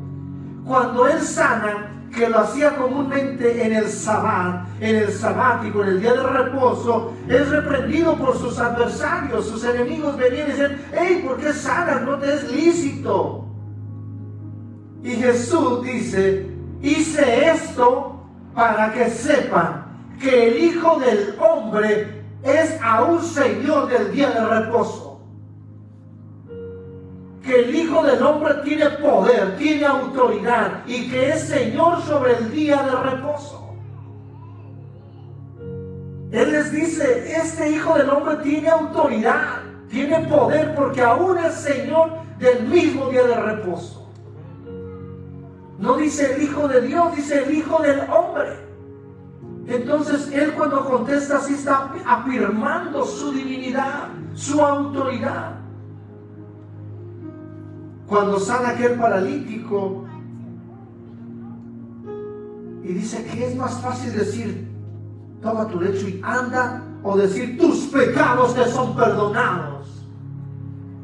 Cuando Él sana, que lo hacía comúnmente en el sabbat, en el sabático, en el día de reposo, es reprendido por sus adversarios. Sus enemigos venían y decían, hey, ¿por qué sanas? No te es lícito. Y Jesús dice, hice esto para que sepan que el Hijo del Hombre es aún Señor del día de reposo. Que el Hijo del Hombre tiene poder, tiene autoridad y que es Señor sobre el día de reposo. Él les dice, este Hijo del Hombre tiene autoridad, tiene poder porque aún es Señor del mismo día de reposo. No dice el Hijo de Dios, dice el Hijo del Hombre. Entonces Él cuando contesta así está afirmando su divinidad, su autoridad. Cuando sana aquel paralítico y dice que es más fácil decir toma tu lecho y anda, o decir tus pecados te son perdonados.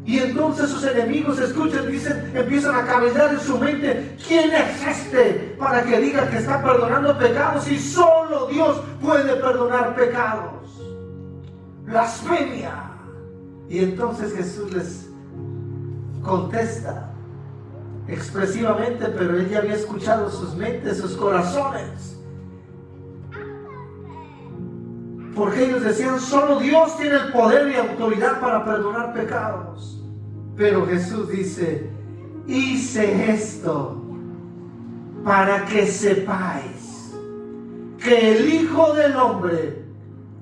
Y entonces sus enemigos escuchan, dicen, empiezan a cavillar en su mente, ¿quién es este para que diga que está perdonando pecados y solo Dios puede perdonar pecados? Blasfemia. Y entonces Jesús les contesta expresivamente, pero él ya había escuchado sus mentes, sus corazones. Porque ellos decían, solo Dios tiene el poder y autoridad para perdonar pecados. Pero Jesús dice, hice esto para que sepáis que el Hijo del Hombre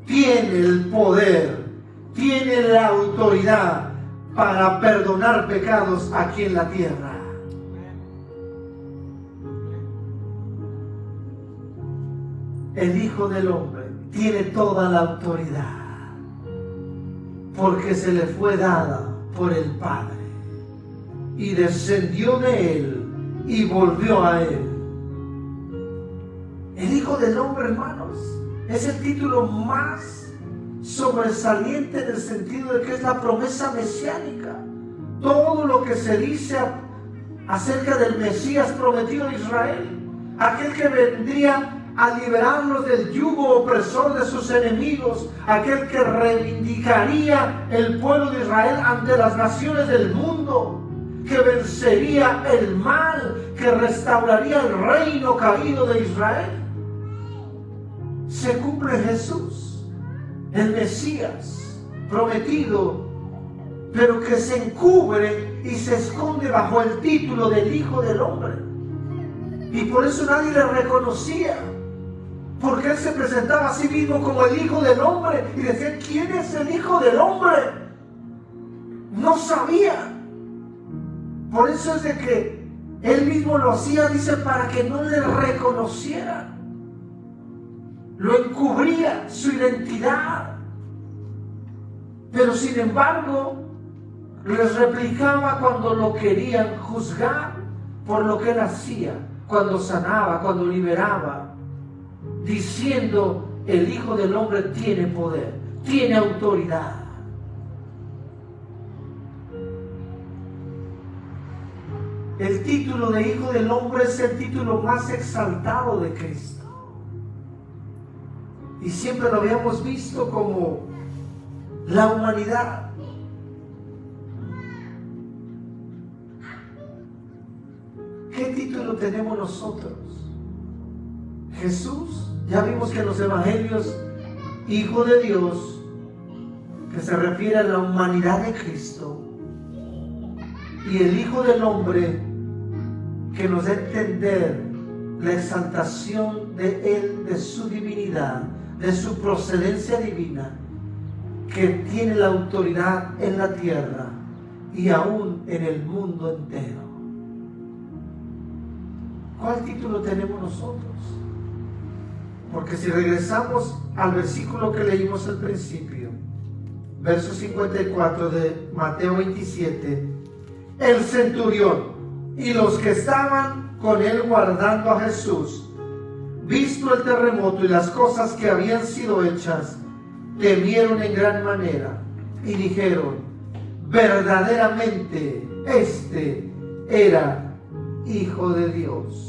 tiene el poder, tiene la autoridad para perdonar pecados aquí en la tierra. El Hijo del Hombre tiene toda la autoridad porque se le fue dada por el Padre y descendió de él y volvió a él. El Hijo del Hombre, hermanos, es el título más sobresaliente en el sentido de que es la promesa mesiánica. Todo lo que se dice acerca del Mesías prometido a Israel, aquel que vendría a liberarlos del yugo opresor de sus enemigos, aquel que reivindicaría el pueblo de Israel ante las naciones del mundo, que vencería el mal, que restauraría el reino caído de Israel. Se cumple Jesús, el Mesías prometido, pero que se encubre y se esconde bajo el título del Hijo del Hombre. Y por eso nadie le reconocía, porque él se presentaba a sí mismo como el Hijo del Hombre y decía, ¿quién es el Hijo del Hombre? No sabía. Por eso es de que él mismo lo hacía, dice, para que no le reconocieran. Lo encubría su identidad, pero sin embargo les replicaba cuando lo querían juzgar por lo que él hacía, cuando sanaba, cuando liberaba, diciendo, el Hijo del Hombre tiene poder, tiene autoridad. El título de Hijo del Hombre es el título más exaltado de Cristo. Y siempre lo habíamos visto como la humanidad. ¿Qué título tenemos nosotros? Jesús, ya vimos que en los evangelios, Hijo de Dios, que se refiere a la humanidad de Cristo, y el Hijo del Hombre, que nos da a entender la exaltación de Él, de su divinidad, de su procedencia divina, que tiene la autoridad en la tierra y aún en el mundo entero. ¿Cuál título tenemos nosotros? Porque si regresamos al versículo que leímos al principio, verso 54 de Mateo 27, el centurión y los que estaban con él guardando a Jesús, visto el terremoto y las cosas que habían sido hechas, temieron en gran manera y dijeron, verdaderamente este era Hijo de Dios.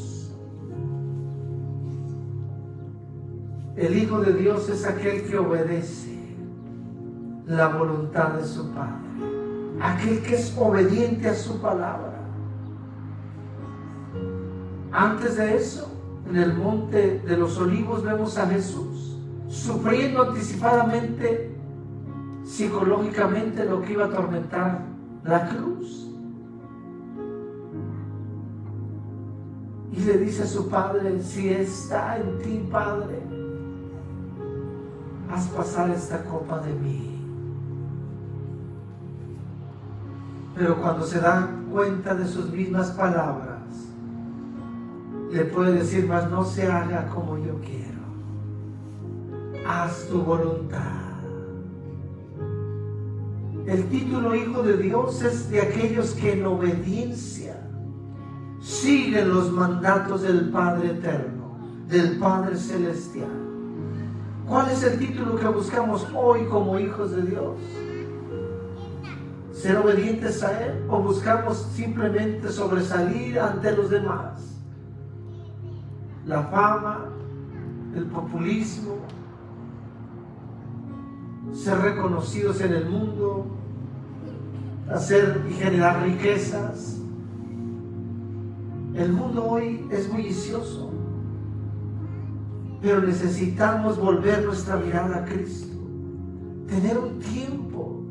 El Hijo de Dios es aquel que obedece la voluntad de su Padre, aquel que es obediente a su palabra. Antes de eso, en el monte de los olivos vemos a Jesús sufriendo anticipadamente, psicológicamente, lo que iba a atormentar la cruz. Y le dice a su Padre, si está en ti, Padre, haz pasar esta copa de mí. Pero cuando se da cuenta de sus mismas palabras, le puede decir, mas no se haga como yo quiero, haz tu voluntad. El título Hijo de Dios es de aquellos que en obediencia siguen los mandatos del Padre eterno, del Padre celestial. ¿Cuál es el título que buscamos hoy como hijos de Dios? ¿Ser obedientes a Él o buscamos simplemente sobresalir ante los demás? La fama, el populismo, ser reconocidos en el mundo, hacer y generar riquezas. El mundo hoy es bullicioso, pero necesitamos volver nuestra mirada a Cristo, tener un tiempo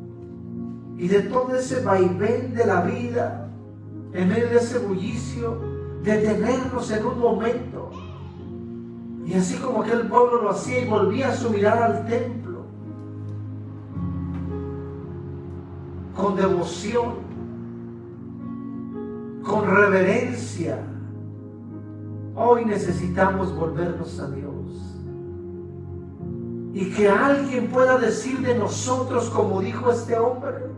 y de todo ese vaivén de la vida, en medio de ese bullicio, detenernos en un momento. Y así como aquel pueblo lo hacía y volvía su mirada al templo, con devoción, con reverencia, hoy necesitamos volvernos a Dios. Y que alguien pueda decir de nosotros, como dijo este hombre,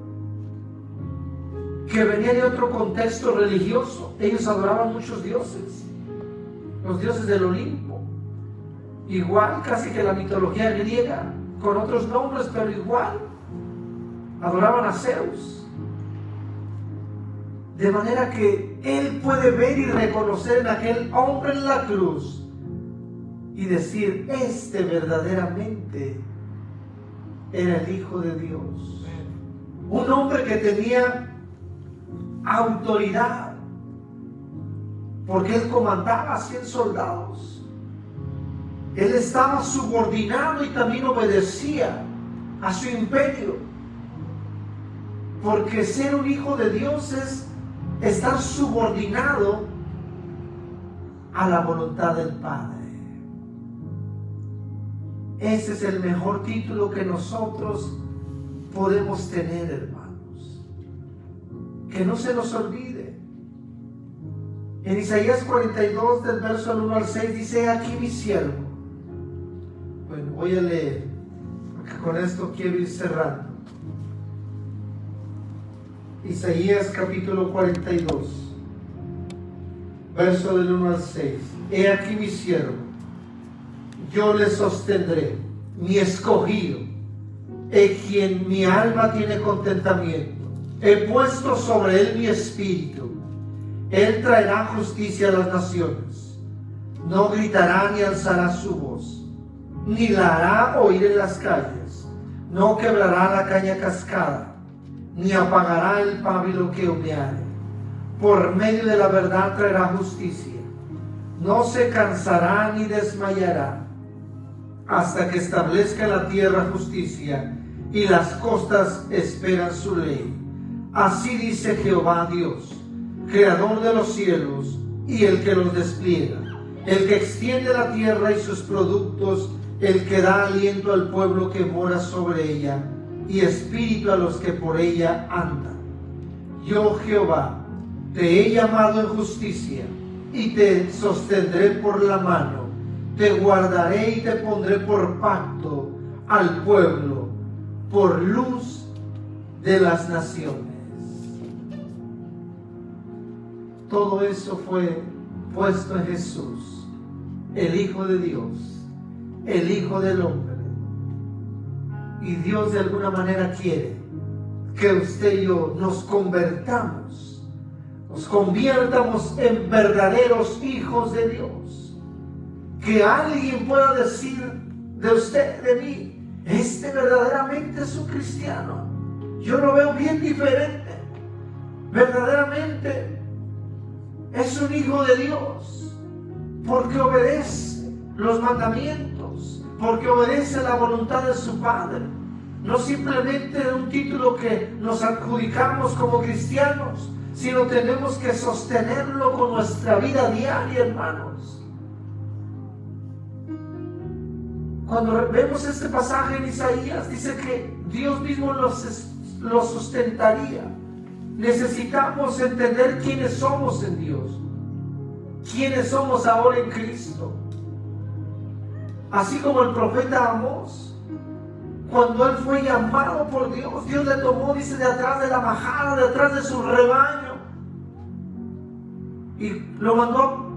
que venía de otro contexto religioso. Ellos adoraban muchos dioses, los dioses del Olimpo, igual casi que la mitología griega, con otros nombres, pero igual adoraban a Zeus. De manera que él puede ver y reconocer en aquel hombre en la cruz y decir, este verdaderamente era el Hijo de Dios. Un hombre que tenía autoridad, porque él comandaba 100 soldados. Él estaba subordinado y también obedecía a su imperio, porque ser un hijo de Dios es estar subordinado a la voluntad del Padre. Ese es el mejor título que nosotros podemos tener, hermanos. Que no se nos olvide. En Isaías 42, del verso 1 al 6, dice: aquí mi siervo. Bueno, voy a leer, porque con esto quiero ir cerrando. Isaías capítulo 42, verso del 1 al 6. He aquí mi siervo, yo le sostendré, mi escogido, en quien mi alma tiene contentamiento. He puesto sobre él mi espíritu. Él traerá justicia a las naciones. No gritará ni alzará su voz, ni la hará oír en las calles. No quebrará la caña cascada, ni apagará el pábilo que humeare. Por medio de la verdad traerá justicia. No se cansará ni desmayará, hasta que establezca la tierra justicia, y las costas esperan su ley. Así dice Jehová Dios, creador de los cielos y el que los despliega, el que extiende la tierra y sus productos, el que da aliento al pueblo que mora sobre ella, y espíritu a los que por ella andan. Yo, Jehová, te he llamado en justicia, y te sostendré por la mano, te guardaré y te pondré por pacto al pueblo, por luz de las naciones. Todo eso fue puesto en Jesús, el Hijo de Dios, el Hijo del hombre. Y Dios de alguna manera quiere que usted y yo nos convirtamos en verdaderos hijos de Dios. Que alguien pueda decir de usted, de mí, este verdaderamente es un cristiano. Yo lo veo bien diferente. Verdaderamente es un hijo de Dios, porque obedece los mandamientos, porque obedece la voluntad de su Padre. No simplemente un título que nos adjudicamos como cristianos, sino tenemos que sostenerlo con nuestra vida diaria, hermanos. Cuando vemos este pasaje en Isaías, dice que Dios mismo lo sustentaría. Necesitamos entender quiénes somos en Dios, quiénes somos ahora en Cristo. Así como el profeta Amós, cuando él fue llamado por Dios, Dios le tomó, dice, de atrás de la majada, de atrás de su rebaño, y lo mandó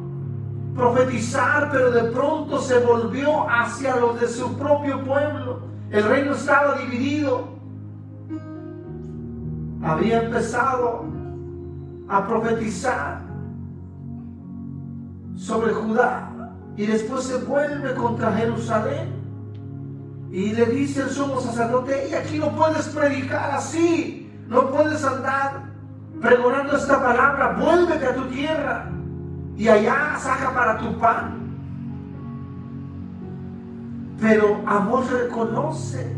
profetizar, pero de pronto se volvió hacia los de su propio pueblo. El reino estaba dividido. Había empezado a profetizar sobre Judá y después se vuelve contra Jerusalén y le dice el sumo sacerdote: y aquí no puedes predicar así, no puedes andar pregonando esta palabra, vuélvete a tu tierra y allá saca para tu pan. Pero Amós reconoce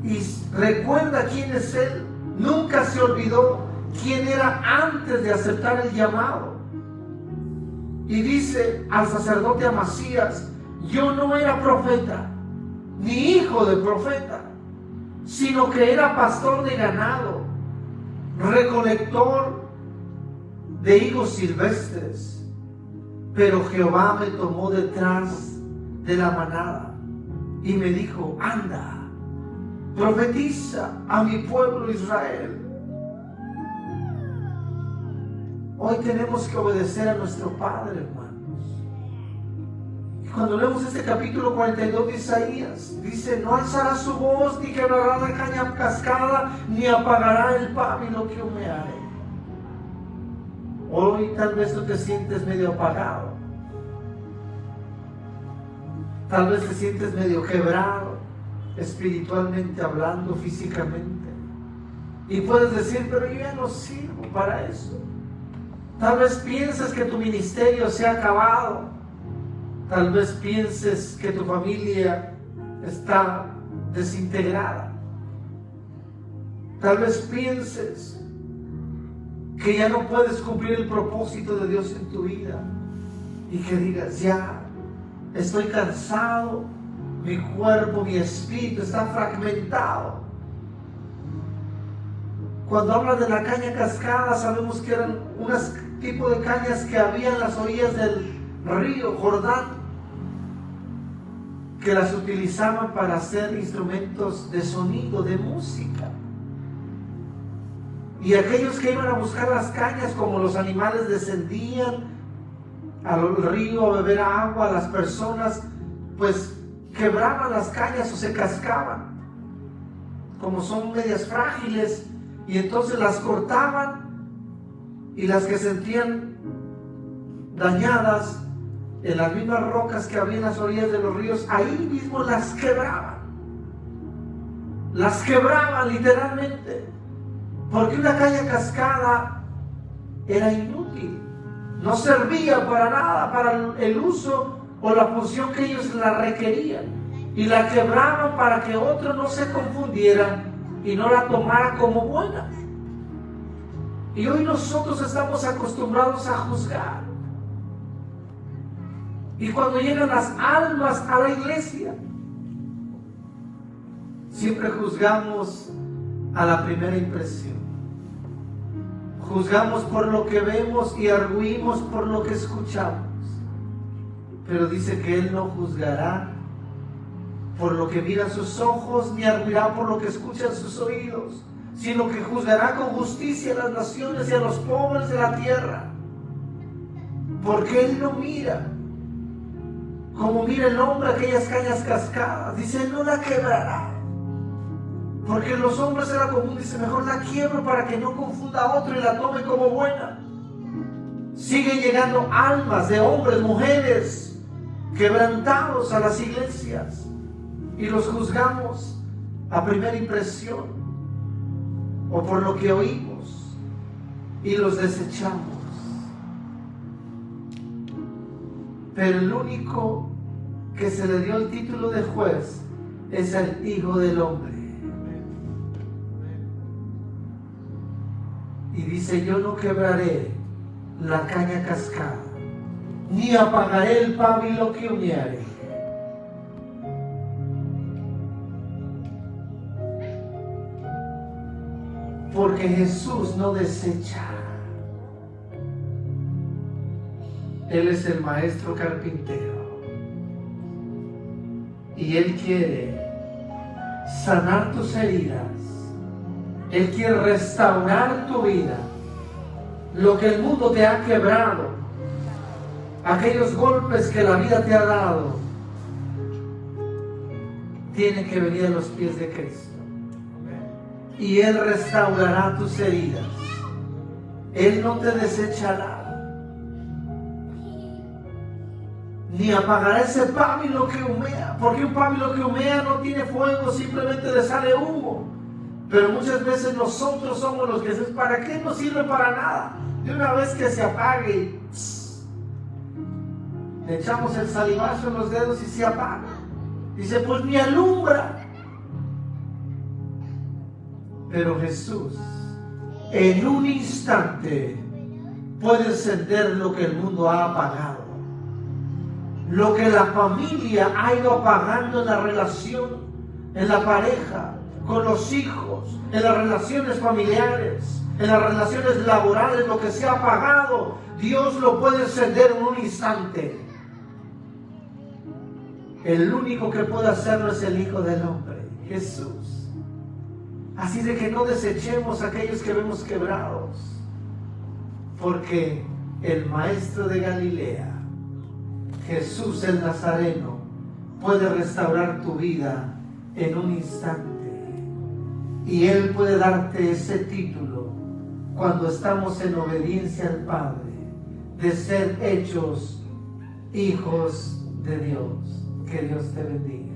y recuerda quién es él. Nunca se olvidó quién era antes de aceptar el llamado. Y dice al sacerdote Amasías: yo no era profeta, ni hijo de profeta, sino que era pastor de ganado, recolector de higos silvestres. Pero Jehová me tomó detrás de la manada y me dijo: anda, profetiza a mi pueblo Israel. Hoy tenemos que obedecer a nuestro Padre, hermanos. Y cuando leemos este capítulo 42 de Isaías, dice: no alzará su voz, ni quebrará la caña cascada, ni apagará el pábilo que humearé. Hoy tal vez tú te sientes medio apagado. Tal vez te sientes medio quebrado, espiritualmente hablando, físicamente. Y puedes decir: pero yo ya no sirvo para eso. Tal vez pienses que tu ministerio se ha acabado. Tal vez pienses que tu familia está desintegrada. Tal vez pienses que ya no puedes cumplir el propósito de Dios en tu vida. Y que digas: ya estoy cansado, mi cuerpo, mi espíritu está fragmentado. Cuando habla de la caña cascada, sabemos que eran unos tipos de cañas que había en las orillas del río Jordán, que las utilizaban para hacer instrumentos de sonido, de música. Y aquellos que iban a buscar las cañas, como los animales descendían al río a beber agua, las personas pues quebraban las cañas o se cascaban, como son medias frágiles, y entonces las cortaban, y las que sentían dañadas en las mismas rocas que había en las orillas de los ríos, ahí mismo las quebraban literalmente, porque una caña cascada era inútil, no servía para nada, para el uso o la función que ellos la requerían, y la quebraban para que otro no se confundiera y no la tomara como buena. Y hoy nosotros estamos acostumbrados a juzgar. Y cuando llegan las almas a la iglesia, siempre juzgamos a la primera impresión. Juzgamos por lo que vemos y arguimos por lo que escuchamos. Pero dice que Él no juzgará por lo que miran sus ojos, ni arguirá por lo que escuchan sus oídos, sino que juzgará con justicia a las naciones y a los pobres de la tierra. Porque Él no mira como mira el hombre aquellas cañas cascadas. Dice: Él no la quebrará. Porque en los hombres era común, dice: mejor la quiebro para que no confunda a otro y la tome como buena. Siguen llegando almas de hombres, mujeres, quebrantados a las iglesias, y los juzgamos a primera impresión o por lo que oímos, y los desechamos. Pero el único que se le dio el título de juez es el Hijo del Hombre. Y dice: yo no quebraré la caña cascada, ni apagaré el pábilo que humeare. Porque Jesús no desecha. Él es el maestro carpintero. Y Él quiere sanar tus heridas. Él quiere restaurar tu vida. Lo que el mundo te ha quebrado, aquellos golpes que la vida te ha dado, tienen que venir a los pies de Cristo. Y Él restaurará tus heridas. Él no te desechará. Ni apagará ese pábilo que humea. Porque un pábilo que humea no tiene fuego, simplemente le sale humo. Pero muchas veces nosotros somos los que dicen, ¿para qué? No sirve para nada. De una vez que se apague, le echamos el salivazo en los dedos y se apaga. Dice, pues me alumbra. Pero Jesús, en un instante, puede encender lo que el mundo ha apagado. Lo que la familia ha ido apagando en la relación, en la pareja, con los hijos, en las relaciones familiares, en las relaciones laborales, lo que se ha apagado, Dios lo puede encender en un instante. El único que puede hacerlo es el Hijo del Hombre, Jesús. Así de que no desechemos a aquellos que vemos quebrados, porque el Maestro de Galilea, Jesús el Nazareno, puede restaurar tu vida en un instante. Y Él puede darte ese título cuando estamos en obediencia al Padre, de ser hechos hijos de Dios. Que Dios te bendiga.